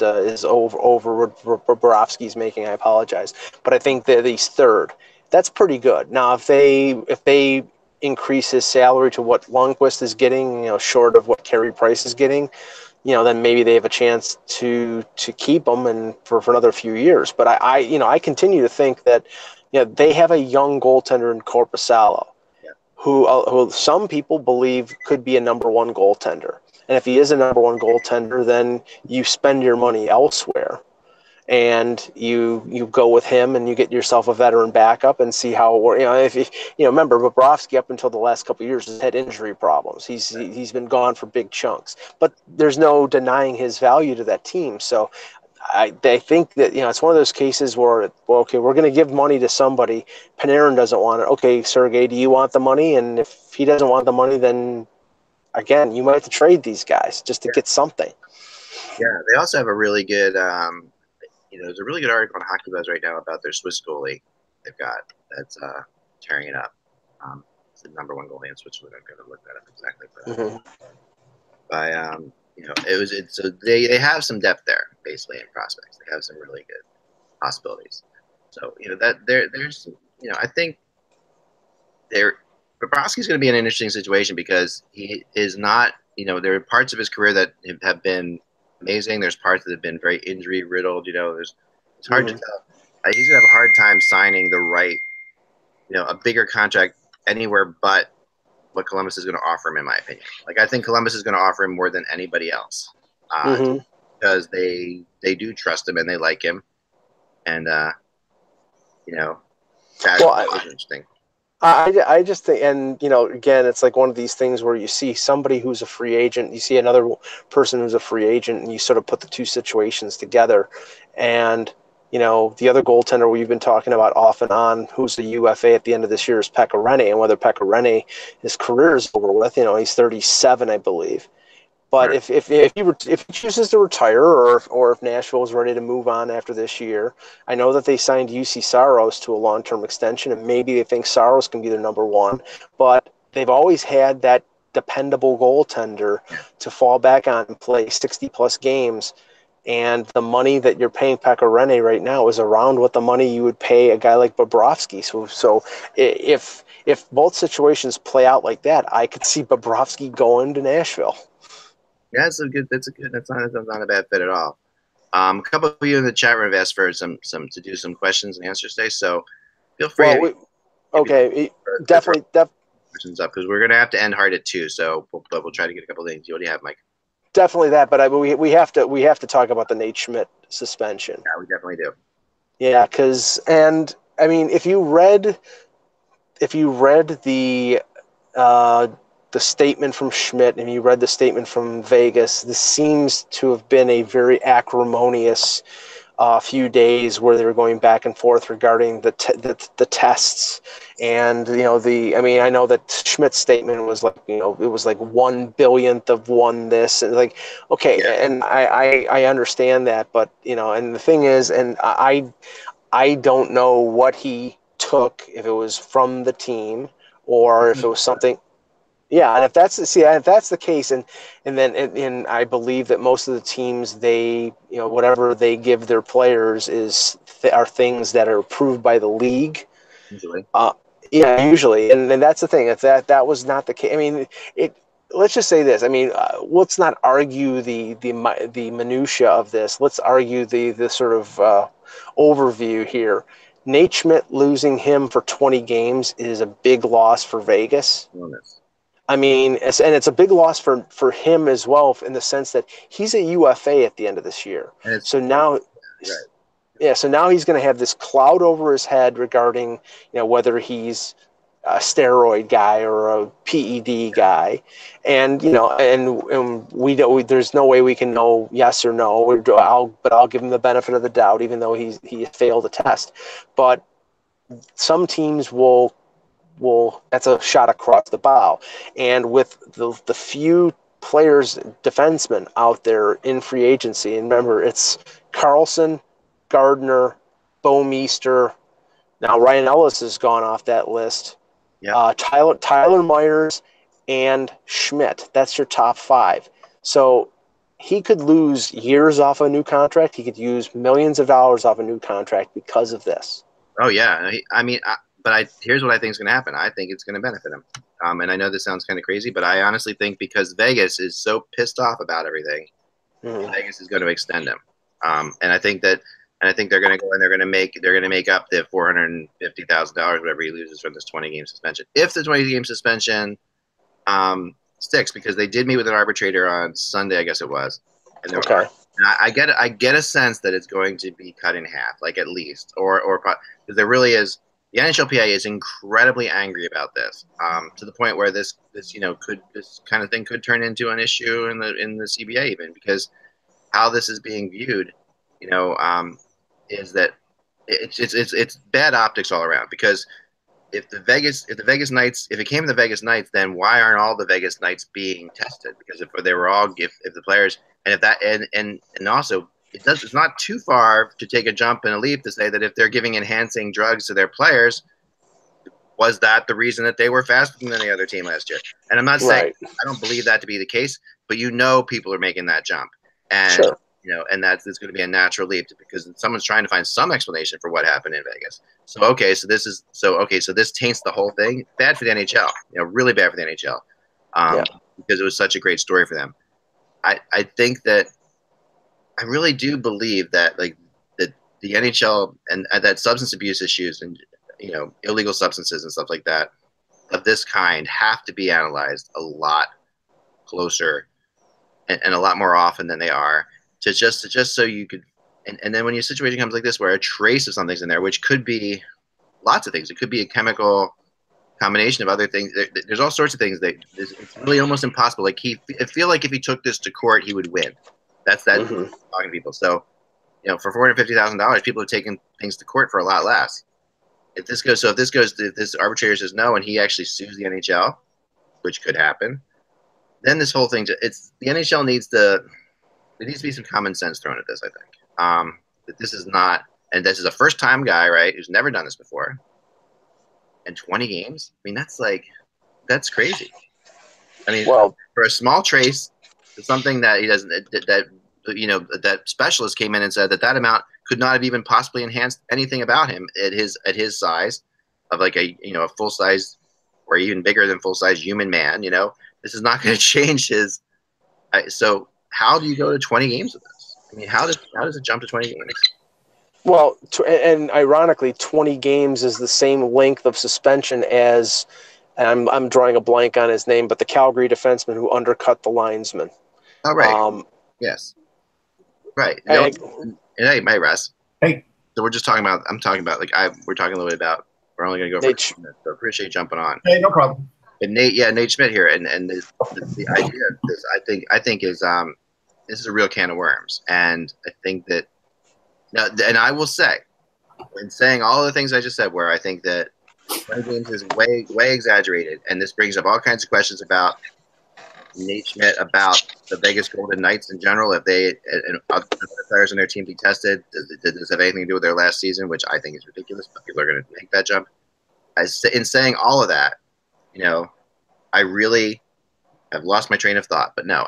is over what Bobrovsky's making, I apologize. But I think that he's third. That's pretty good. Now, if they increase his salary to what Lundqvist is getting, short of what Carey Price is getting, then maybe they have a chance to keep him and for another few years. But I continue to think that they have a young goaltender in Korpisalo, who some people believe could be a number one goaltender. And if he is a number one goaltender, then you spend your money elsewhere. And you go with him and you get yourself a veteran backup and see how, if remember Bobrovsky up until the last couple of years has had injury problems. He's been gone for big chunks, but there's no denying his value to that team. So I think that it's one of those cases where, well, okay, we're going to give money to somebody. Panarin doesn't want it. Okay, Sergei, do you want the money? And if he doesn't want the money, then again, you might have to trade these guys just to get something. Yeah, they also have a really good. There's a really good article on HockeyBuzz right now about their Swiss goalie they've got that's tearing it up. It's the number one goalie in Switzerland. I'm going to look that up exactly. But so they have some depth there basically in prospects. They have some really good possibilities. So there's I think Bobrovsky's going to be in an interesting situation because he is not. There are parts of his career that have been amazing. There's parts that have been very injury riddled. It's hard to tell. He's gonna have a hard time signing the right, a bigger contract anywhere but what Columbus is going to offer him, in my opinion. Like I think Columbus is going to offer him more than anybody else because they do trust him and they like him, and that's interesting. I just think, and again, it's like one of these things where you see somebody who's a free agent, you see another person who's a free agent, and you sort of put the two situations together. And the other goaltender we've been talking about off and on, who's the UFA at the end of this year, is Pekka Rinne. And whether Pekka Rinne, his career is over with, he's 37, I believe. But Right. if he chooses to retire, or if Nashville is ready to move on after this year, I know that they signed UC Saros to a long-term extension, and maybe they think Saros can be their number one. But they've always had that dependable goaltender to fall back on and play 60-plus games. And the money that you're paying Pekka Rinne right now is around what the money you would pay a guy like Bobrovsky. So if both situations play out like that, I could see Bobrovsky going to Nashville. Yeah, that's not a bad fit at all. A couple of you in the chat room have asked for some to do some questions and answers today, so feel free. Definitely questions up because we're gonna have to end hard at 2. So, but we'll try to get a couple of things. What do you have, Mike? Definitely that, but we have to talk about the Nate Schmidt suspension. Yeah, we definitely do. Yeah, if you read the statement from Schmidt and you read the statement from Vegas, this seems to have been a very acrimonious few days where they were going back and forth regarding the tests. And I know that Schmidt's statement was like, it was like 1/1000th of one this, and like, okay, and I understand that, but and the thing is, and I don't know what he took, if it was from the team or if it was something. Yeah, and if that's the case, and I believe that most of the teams, they whatever they give their players are things that are approved by the league. Usually. Usually, and that's the thing. If that was not the case, I mean, let's just say this. I mean, let's not argue the minutia of this. Let's argue the sort of overview here. Nate Schmidt losing him for 20 games is a big loss for Vegas. I mean, and it's a big loss for him as well, in the sense that he's a UFA at the end of this year. So now, so now he's going to have this cloud over his head regarding, whether he's a steroid guy or a PED guy, and there's no way we can know yes or no. But I'll give him the benefit of the doubt, even though he failed a test. But some teams will that's a shot across the bow. And with the few players, defensemen out there in free agency, and remember, it's Carlson, Gardner, Bouwmeester. Now Ryan Ellis has gone off that list. Yeah. Tyler Myers and Schmidt. That's your top 5. So he could lose years off a new contract. He could use millions of dollars off a new contract because of this. Oh yeah, here's what I think is going to happen. I think it's going to benefit him. And I know this sounds kind of crazy, but I honestly think because Vegas is so pissed off about everything, Vegas is going to extend him. And I think they're going to go and they're going to make up the $450,000 whatever he loses from this 20-game suspension. If the 20-game suspension sticks, because they did meet with an arbitrator on Sunday, I guess it was. And I get a sense that it's going to be cut in half, like at least, or because there really is. The NHLPA is incredibly angry about this, to the point where this kind of thing could turn into an issue in the CBA, even because how this is being viewed, is that it's bad optics all around. Because if it came to the Vegas Knights, then why aren't all the Vegas Knights being tested? Because if the players, and if that and also it's not too far to take a jump and a leap to say that if they're giving enhancing drugs to their players, was that the reason that they were faster than any other team last year? And I'm not saying I don't believe that to be the case, but people are making that jump, and and it's going to be a natural leap because someone's trying to find some explanation for what happened in Vegas. So this taints the whole thing. Bad for the NHL, really bad for the NHL, because it was such a great story for them. I think that I really do believe that that the NHL and that substance abuse issues and illegal substances and stuff like that of this kind have to be analyzed a lot closer and a lot more often than they are, to just so you could and then when your situation comes like this where a trace of something's in there, which could be lots of things, it could be a chemical combination of other things. There's all sorts of things that it's really almost impossible. I feel like if he took this to court, he would win. That's talking to people. So, for $450,000, people have taken things to court for a lot less. If this arbitrator says no, and he actually sues the NHL, which could happen, then this whole thing, the NHL needs there needs to be some common sense thrown at this. I think that this is not, and this is a first-time guy, right, who's never done this before, and 20 games. I mean, that's crazy. I mean, for a small trace, it's something that he doesn't. That specialist came in and said that amount could not have even possibly enhanced anything about him at his size, of like a full size or even bigger than full size human man. This is not going to change his. So how do you go to 20 games with this? I mean, how does it jump to 20 games? Well, and ironically, 20 games is the same length of suspension as, and I'm drawing a blank on his name, but the Calgary defenseman who undercut the linesman. Oh, right. Yes. Right. Hey, Russ. Hey. So we're just talking about. I'm talking about we're talking a little bit about. We're only going to go for 2 minutes, so appreciate you jumping on. Hey, no problem. And Nate Schmidt here, and the idea of this, I think is this is a real can of worms, and I think that now, and I will say, in saying all the things I just said, where I think that 20 games is way exaggerated, and this brings up all kinds of questions about Nate Schmidt, about the Vegas Golden Knights in general. If they and other players on their team be tested, does this have anything to do with their last season? Which I think is ridiculous, but people are going to make that jump. In saying all of that, I really have lost my train of thought. But no.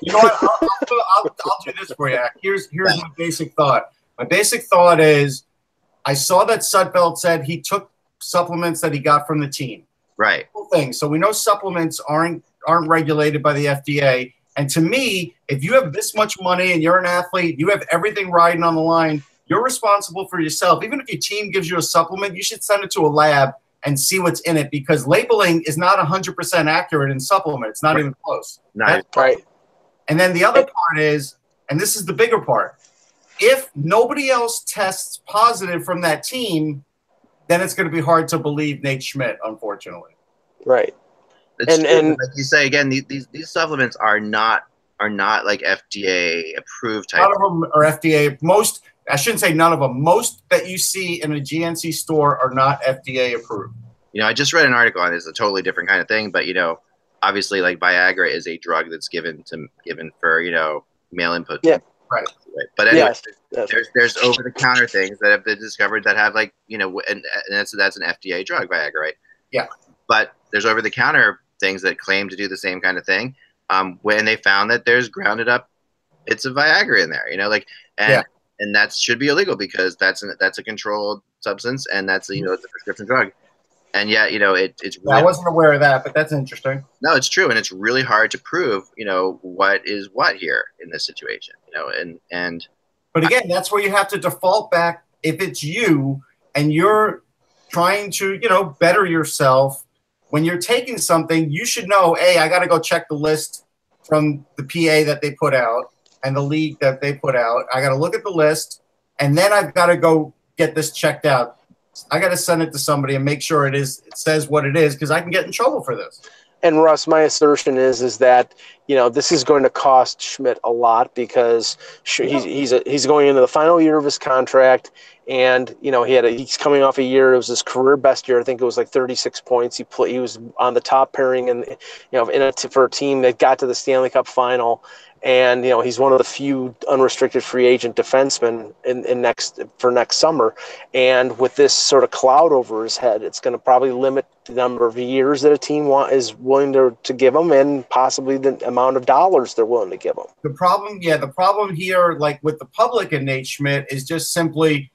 You know what? I'll do this for you. Here's my basic thought. My basic thought is, I saw that Sudfeld said he took supplements that he got from the team. Right. So we know supplements aren't regulated by the FDA. And to me, if you have this much money and you're an athlete, you have everything riding on the line, you're responsible for yourself. Even if your team gives you a supplement, you should send it to a lab and see what's in it, because labeling is not 100% accurate in supplement. It's not even close. Right. And then the other part is, and this is the bigger part, if nobody else tests positive from that team, then it's going to be hard to believe Nate Schmidt, unfortunately. Right. And like you say again, these supplements are not like FDA approved type. None of them are FDA. Most, I shouldn't say none of them. Most that you see in a GNC store are not FDA approved. I just read an article on it. It's a totally different kind of thing, but obviously, like Viagra is a drug that's given for male input. Yeah. Right. But anyway, there's over the counter things that have been discovered that have and that's an FDA drug, Viagra, right? Yeah. But there's over the counter things that claim to do the same kind of thing. When they found that there's grounded up bits of Viagra in there, and that should be illegal because that's a controlled substance, and that's it's a prescription drug. And yet, it's really, I wasn't aware of that, but that's interesting. No, it's true, and it's really hard to prove, what is what here in in this situation, you know, and but again, that's where you have to default back. If it's you and you're trying to, you know, better yourself, when you're taking something, you should know, hey, I got to go check the list from the PA that they put out and the league that they put out. I got to look at the list, and then I've got to go get this checked out. I got to send it to somebody and make sure it says what it is, because I can get in trouble for this. And Russ, my assertion is that, you know, this is going to cost Schmidt a lot, because he's going into the final year of his contract, and you know he's coming off a year. It was his career best year. I think it was like 36 points. He was on the top pairing, and for a team that got to the Stanley Cup final. And you know he's one of the few unrestricted free agent defensemen for next summer. And with this sort of cloud over his head, it's going to probably limit the number of years that a team is willing to give him, and possibly the amount of dollars they're willing to give him. The problem here, like with the public and Nate Schmidt, is just simply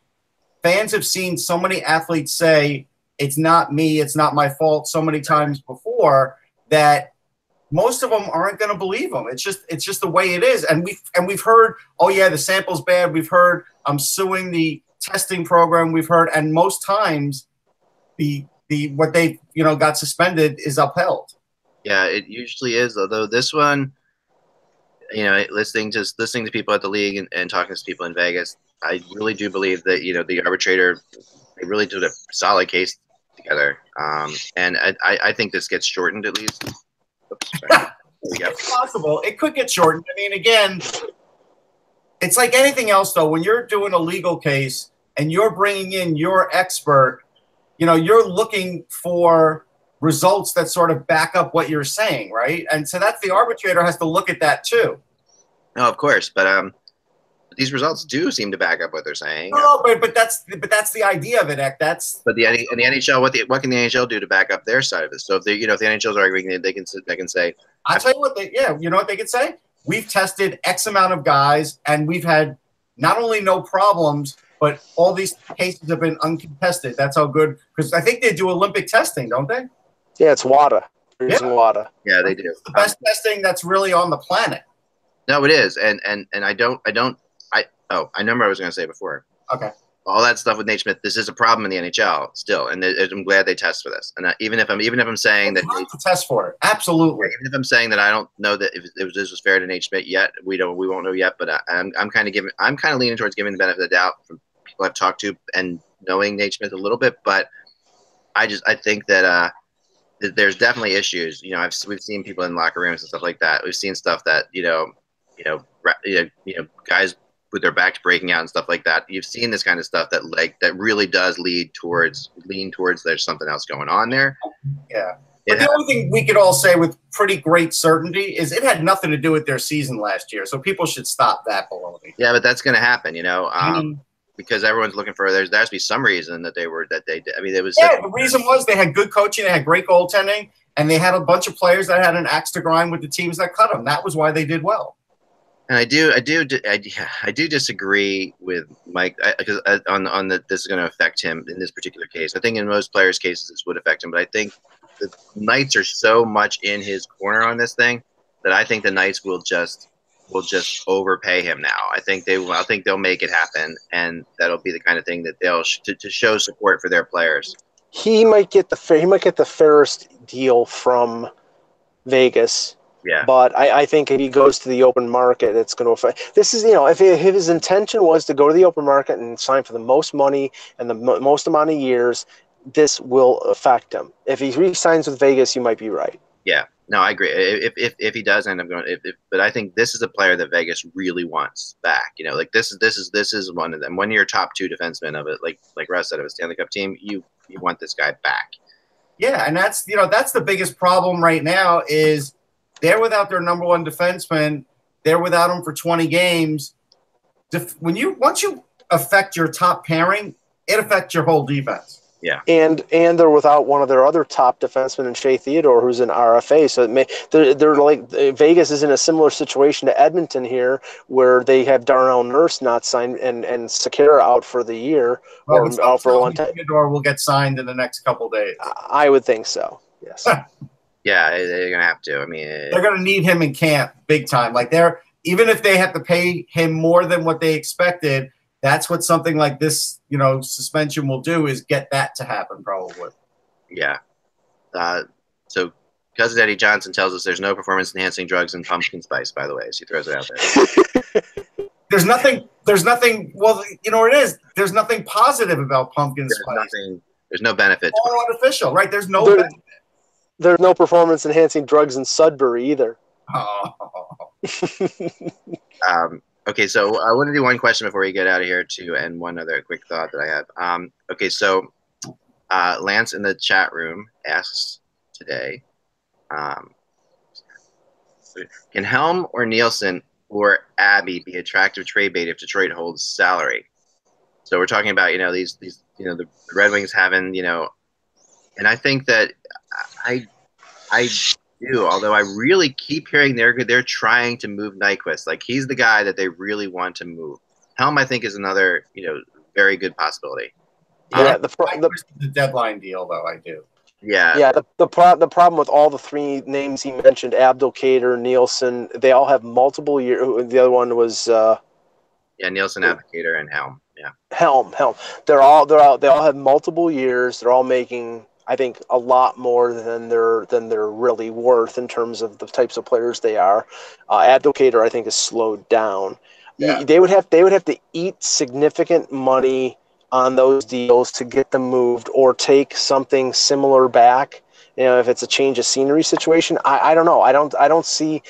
fans have seen so many athletes say it's not me, it's not my fault so many times before that most of them aren't going to believe them. It's just the way it is. And we've heard, oh yeah, the sample's bad. We've heard I'm suing the testing program. We've heard, and most times the what they got suspended is upheld. Yeah, it usually is. Although this one, listening to people at the league and talking to people in Vegas, I really do believe that the arbitrator, they really did a solid case together. And I think this gets shortened at least. Oops, sorry. It's possible. It could get shortened. I mean, again, it's like anything else, though. When you're doing a legal case and you're bringing in your expert, you're looking for results that sort of back up what you're saying, right? And so that's the arbitrator has to look at that too. No, of course, but these results do seem to back up what they're saying. No, but that's the idea of it. But the NHL, what can the NHL do to back up their side of this? So if the NHL is arguing, they can say. I'll tell you what you know what they can say. We've tested X amount of guys, and we've had not only no problems, but all these cases have been uncontested. That's how good, because I think they do Olympic testing, don't they? Yeah, it's WADA. They're using WADA. Yeah, they do. It's the best testing that's really on the planet. No, it is, and I remember what I was going to say before. Okay. All that stuff with Nate Schmidt, this is a problem in the NHL still, and I'm glad they test for this. And even if I'm saying that they have to test for it, absolutely. Even if I'm saying that I don't know that if this was fair to Nate Schmidt yet, we won't know yet. But I'm kind of leaning towards giving the benefit of the doubt from people I've talked to and knowing Nate Schmidt a little bit. But I think that there's definitely issues. We've seen people in locker rooms and stuff like that. We've seen stuff that guys with their backs breaking out and stuff like that. You've seen this kind of stuff that really does lean towards there's something else going on there. Yeah. But the only thing we could all say with pretty great certainty is it had nothing to do with their season last year. So people should stop that baloney. Yeah, but that's going to happen, because everyone's looking for, there has to be some reason that they did. I mean, it was. Yeah, the reason was they had good coaching, they had great goaltending, and they had a bunch of players that had an axe to grind with the teams that cut them. That was why they did well. And I do disagree with Mike because on that this is going to affect him in this particular case. I think in most players' cases this would affect him, but I think the Knights are so much in his corner on this thing that I think the Knights will just overpay him now. I think they'll make it happen, and that'll be the kind of thing that they'll to show support for their players. He might get the fairest deal from Vegas. Yeah. But I think if he goes to the open market, it's going to affect. This is, if his intention was to go to the open market and sign for the most money and the most amount of years, this will affect him. If he re-signs with Vegas, you might be right. Yeah. No, I agree. If he does end up going, but I think this is a player that Vegas really wants back. This is one of them. When you're a top two defenseman of it, like Russ said, of a Stanley Cup team, you want this guy back. Yeah, and that's the biggest problem right now is. They're without their number one defenseman. They're without him for 20 games. Once you affect your top pairing, it affects your whole defense. Yeah, and they're without one of their other top defensemen in Shea Theodore, who's an RFA. So they're like Vegas is in a similar situation to Edmonton here, where they have Darnell Nurse not signed and Sekera out for the year or out for a long time. Theodore will get signed in the next couple days. I would think so. Yes. Yeah, they're gonna have to. I mean, they're gonna need him in camp big time. Like even if they have to pay him more than what they expected, that's what something like this, suspension will do, is get that to happen probably. Yeah. So Cousin Eddie Johnson tells us there's no performance-enhancing drugs in pumpkin spice, by the way, so he throws it out there. There's nothing, well, it is. There's nothing positive about pumpkin spice. There's no benefit. It's all artificial, right? There's no benefit. There's no performance-enhancing drugs in Sudbury either. Oh. Okay, so I want to do one question before we get out of here, too, and one other quick thought that I have. Okay, so Lance in the chat room asks today, can Helm or Nielsen or Abby be attractive trade bait if Detroit holds salary? So we're talking about, these the Red Wings having, and I think that I do, although I really keep hearing they're trying to move Nyquist. Like, he's the guy that they really want to move. Helm, I think, is another, very good possibility. Yeah, the deadline deal, though, I do. Yeah. Yeah, the problem with all the three names he mentioned, Abdelkader, Nielsen, they all have multiple years. The other one was Nielsen, Abdelkader, and Helm. Yeah. Helm. They all have multiple years. They're all making, I think, a lot more than they're really worth in terms of the types of players they are. Abdelkader, I think, is slowed down. Yeah. They would have to eat significant money on those deals to get them moved, or take something similar back. If it's a change of scenery situation, I don't know. I don't see.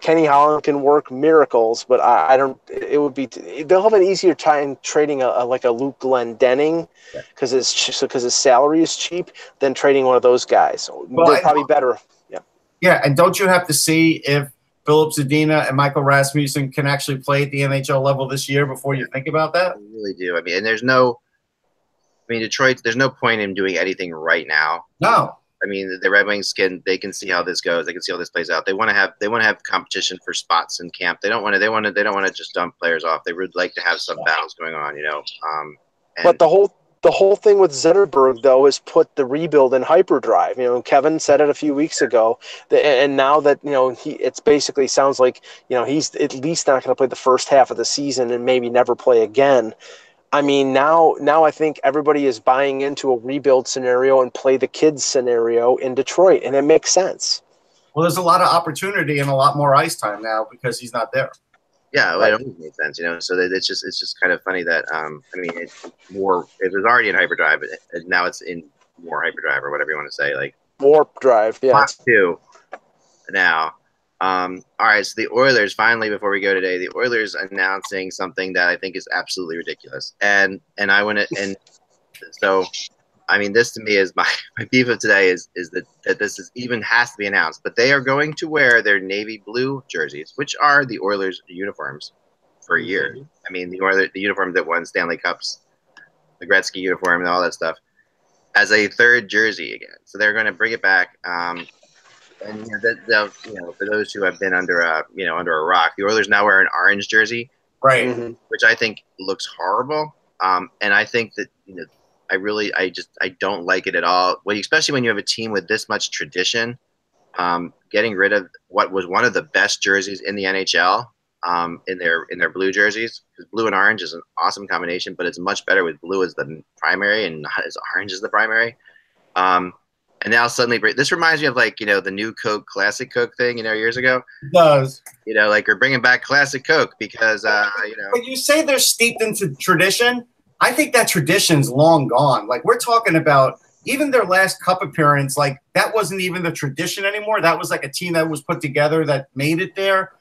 Kenny Holland can work miracles, but I don't. It would be. They'll have an easier time trading a Luke Glendening because his salary is cheap than trading one of those guys. Well, they're probably better. Yeah. Yeah, and don't you have to see if Philip Zadina and Michael Rasmussen can actually play at the NHL level this year before you think about that? I really do. I mean, Detroit, there's no point in doing anything right now. No. I mean, the Red Wings they can see how this goes. They can see how this plays out. They want to have competition for spots in camp. They don't want to just dump players off. They would like to have some battles going on, But the whole thing with Zetterberg, though, is put the rebuild in hyperdrive. Kevin said it a few weeks ago, and now that it's basically sounds like he's at least not going to play the first half of the season and maybe never play again. I mean, now I think everybody is buying into a rebuild scenario and play the kids scenario in Detroit, and it makes sense. Well, there's a lot of opportunity and a lot more ice time now because he's not there. Yeah, well, it always makes sense, So it's just kind of funny that it's more. It was already in hyperdrive, but now it's in more hyperdrive or whatever you want to say, like warp drive. Yeah, Mach 2 now. All right, so the Oilers, finally, before we go today, the Oilers announcing something that I think is absolutely ridiculous, and I want to, and so, this to me is my beef of today is that this has to be announced, but they are going to wear their navy blue jerseys, which are the Oilers uniforms for a year. The uniform that won Stanley Cups, the Gretzky uniform, and all that stuff, as a third jersey again. So they're going to bring it back. And for those who have been under a rock, the Oilers now wear an orange jersey, right? Which I think looks horrible. And I think that I don't like it at all. Especially when you have a team with this much tradition, getting rid of what was one of the best jerseys in the NHL, in their blue jerseys, because blue and orange is an awesome combination, but it's much better with blue as the primary and not as orange as the primary. And now suddenly, this reminds me of the new Coke, Classic Coke thing, years ago. It does. We're bringing back Classic Coke because, When you say they're steeped into tradition, I think that tradition's long gone. Like, we're talking about even their last cup appearance, that wasn't even the tradition anymore. That was a team that was put together that made it there.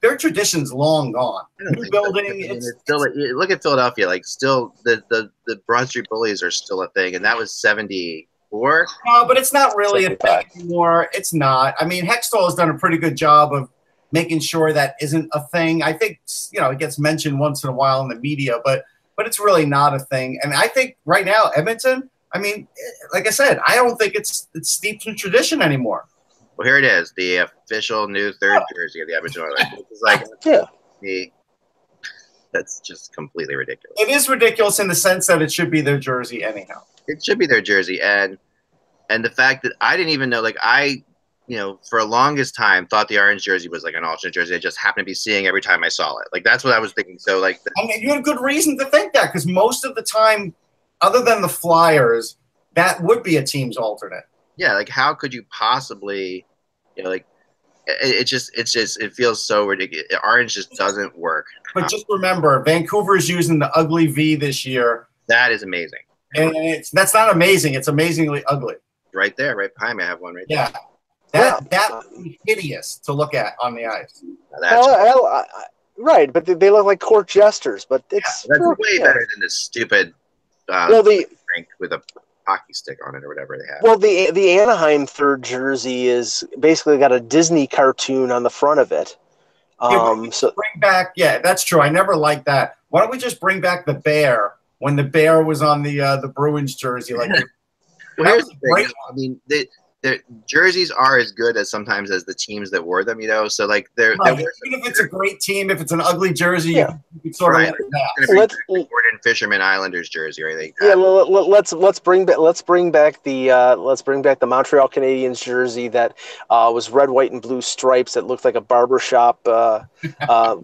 Their tradition's long gone. New building. Look at Philadelphia. Still, the Broad Street Bullies are still a thing, and that was 74. No, but it's not really a thing anymore. It's not. Hextall has done a pretty good job of making sure that isn't a thing. I think it gets mentioned once in a while in the media, but it's really not a thing. And I think right now Edmonton, like I said, I don't think it's steeped in tradition anymore. Well, here it is, the official new third jersey of the Edmonton Oilers. It's that's just completely ridiculous. It is ridiculous in the sense that it should be their jersey anyhow. It should be their jersey, and the fact that I didn't even know, for a longest time, thought the orange jersey was like an alternate jersey. I just happened to be seeing every time I saw it. Like that's what I was thinking. So like, and you had good reason to think that because most of the time, other than the Flyers, that would be a team's alternate. Yeah, like how could you possibly, like it feels so ridiculous. Orange just doesn't work. But just remember, Vancouver is using the ugly V this year. That is amazing. And that's not amazing. It's amazingly ugly. Right there, right behind me. I have one right there. Yeah. That would be hideous to look at on the ice. Right, but they look like court jesters. But it's that's way better than this stupid drink with a hockey stick on it or whatever they have. Well, the Anaheim third jersey is basically got a Disney cartoon on the front of it. So bring back, that's true. I never liked that. Why don't we just bring back the bear when the bear was on the Bruins jersey? Like, well, here's the thing. I mean, their jerseys are as good as sometimes as the teams that wore them. So like they're even if it's a great team, if it's an ugly jersey, you can sort of let's Gordon Fisherman Islanders jersey or anything. Yeah, let's bring back the Montreal Canadiens jersey that was red, white, and blue stripes that looked like a barbershop the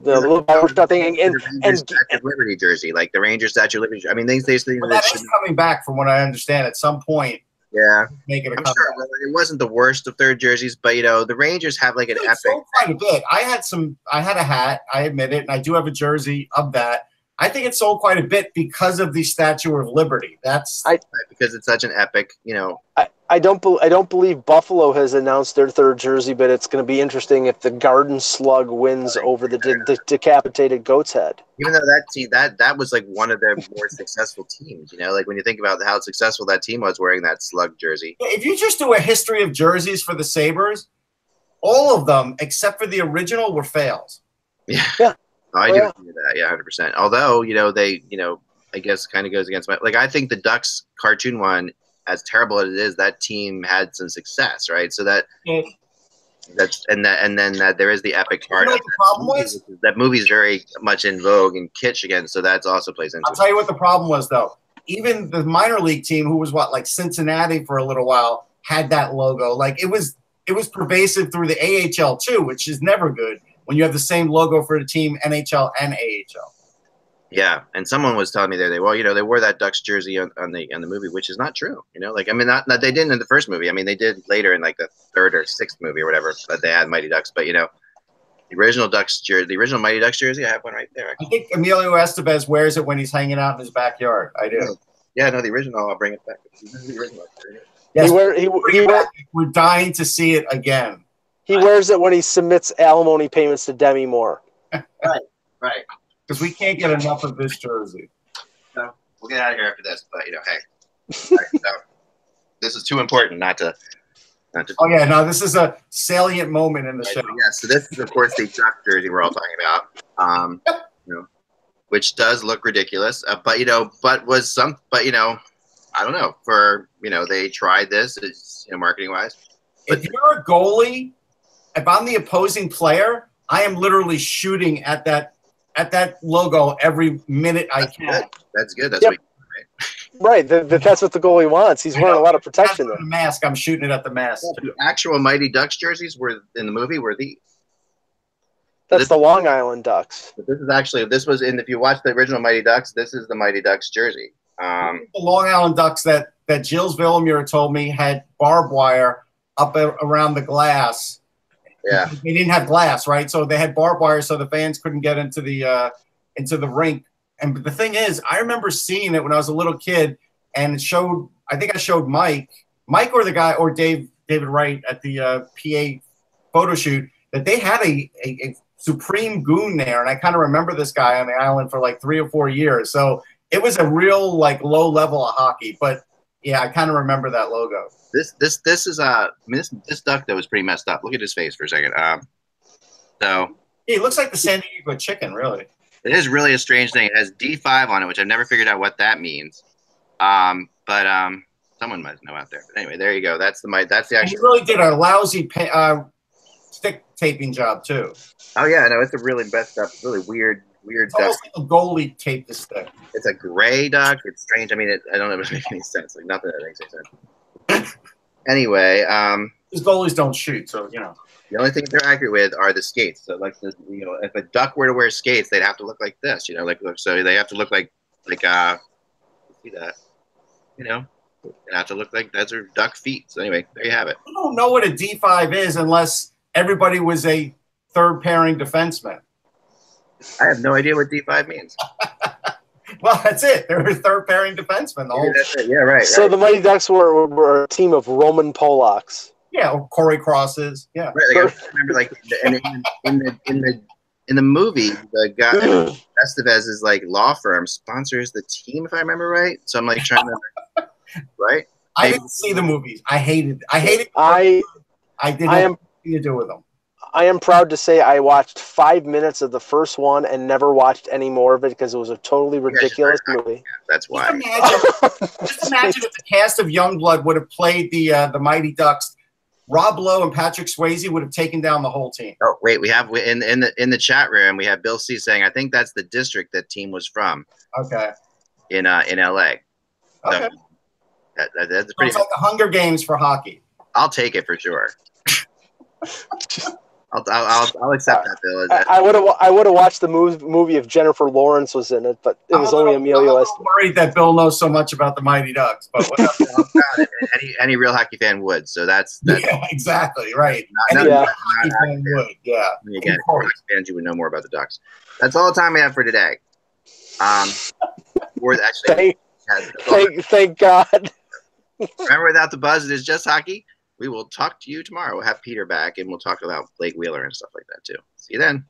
little barbershop thing, and Statue of Liberty jersey, like the Rangers Statue of Liberty. I mean, things that is coming back from what I understand at some point. Yeah, make it a I'm sure it wasn't the worst of third jerseys, but the Rangers have like an epic. Sold quite a bit. I had a hat. I admit it, and I do have a jersey of that. I think it sold quite a bit because of the Statue of Liberty. Because it's such an epic. I don't believe Buffalo has announced their third jersey, but it's going to be interesting if the Garden Slug wins over the decapitated goat's head. Even though that was like one of their more successful teams, like when you think about how successful that team was wearing that slug jersey. If you just do a history of jerseys for the Sabres, all of them except for the original were fails. Yeah. I do agree with that. Yeah, 100%. Although they I guess kind of goes against my I think the Ducks cartoon one, as terrible as it is, that team had some success, right? So that then there is the epic part. The problem was that movie's very much in vogue and kitsch again, so that's also plays into. I'll tell you what the problem was though. Even the minor league team, who was like Cincinnati for a little while, had that logo. Like it was pervasive through the AHL too, which is never good when you have the same logo for the team NHL and AHL. Yeah, and someone was telling me they wore that Ducks jersey on the movie, which is not true. Not they didn't in the first movie. I mean, they did later in like the third or sixth movie or whatever that they had Mighty Ducks. But the original Ducks jersey, the original Mighty Ducks jersey, I have one right there. Actually. I think Emilio Estevez wears it when he's hanging out in his backyard. I do. Yeah, no, the original. I'll bring it back. The original. Yes, we're dying to see it again. He wears it when he submits alimony payments to Demi Moore. Right. Because we can't get enough of this jersey. So we'll get out of here after this, but hey, right, so this is too important not to. Oh yeah, no, this is a salient moment in the show. Yeah, so this is of course the Duck jersey we're all talking about. Which does look ridiculous, but I don't know. For they tried this, marketing wise. If you're a goalie, if I'm the opposing player, I am literally shooting at that logo every minute I can. That's good. That's what right. That's what the goalie wants. He's wearing a lot of protection there. The mask. I'm shooting it at the mask. The actual Mighty Ducks jerseys were in the movie were these. That's the Long Island Ducks. But this was if you watch the original Mighty Ducks, this is the Mighty Ducks jersey. The Long Island Ducks that Gilles Villemure told me had barbed wire up around the glass. Yeah, they didn't have glass, right? So they had barbed wire, so the fans couldn't get into the rink. And the thing is, I remember seeing it when I was a little kid, and it showed. I think I showed Mike or the guy or David Wright at the PA photo shoot that they had a supreme goon there, and I kind of remember this guy on the island for like 3 or 4 years. So it was a real like low level of hockey, but yeah, I kind of remember that logo. This is this duck that was pretty messed up. Look at his face for a second. It looks like the San Diego chicken, really. It is really a strange thing. It has D5 on it, which I've never figured out what that means. But someone must know out there. But anyway, there you go. That's the actual. He really did a lousy stick taping job too. Oh yeah, no, it's a really messed up, really weird it's duck. Almost like a goalie taped the stick. It's a gray duck. It's strange. I mean, I don't know if it makes any sense. Like nothing that makes any sense. Anyway, Because goalies don't shoot, so The only things they're accurate with are the skates. So, like, if a duck were to wear skates, they'd have to look like this. So they have to look like see that. They have to look like those are duck feet. So anyway, there you have it. I don't know what a D5 is unless everybody was a third pairing defenseman. I have no idea what D5 means. Well, that's it. They were third pairing defensemen. Yeah, right. So the Mighty Ducks were a team of Roman Polacks. Yeah, or Corey Crosses. Yeah. Right, like, I remember, like, in the movie, the guy Estevez is like law firm sponsors the team, if I remember right. So I'm like trying to, right? I didn't see the movies. I hated. I didn't have anything to do with them. I am proud to say I watched 5 minutes of the first one and never watched any more of it because it was a totally ridiculous movie. That's why. Just imagine if the cast of Youngblood would have played the Mighty Ducks. Rob Lowe and Patrick Swayze would have taken down the whole team. Oh wait, we have in the chat room we have Bill C saying I think that's the district that team was from. Okay. In LA. Okay. So that's pretty. It's like the Hunger Games for hockey. I'll take it for sure. I'll accept that, Bill. I would have watched the movie if Jennifer Lawrence was in it, but it was only Emilio Estevez. I'm worried that Bill knows so much about the Mighty Ducks, but whatever. any real hockey fan would. So that's yeah, exactly right. Not hockey fan would, yeah. Again, hockey fans, you would know more about the Ducks. That's all the time we have for today. Thank God. Remember, without the buzz, it is just hockey. We will talk to you tomorrow. We'll have Peter back, and we'll talk about Blake Wheeler and stuff like that, too. See you then.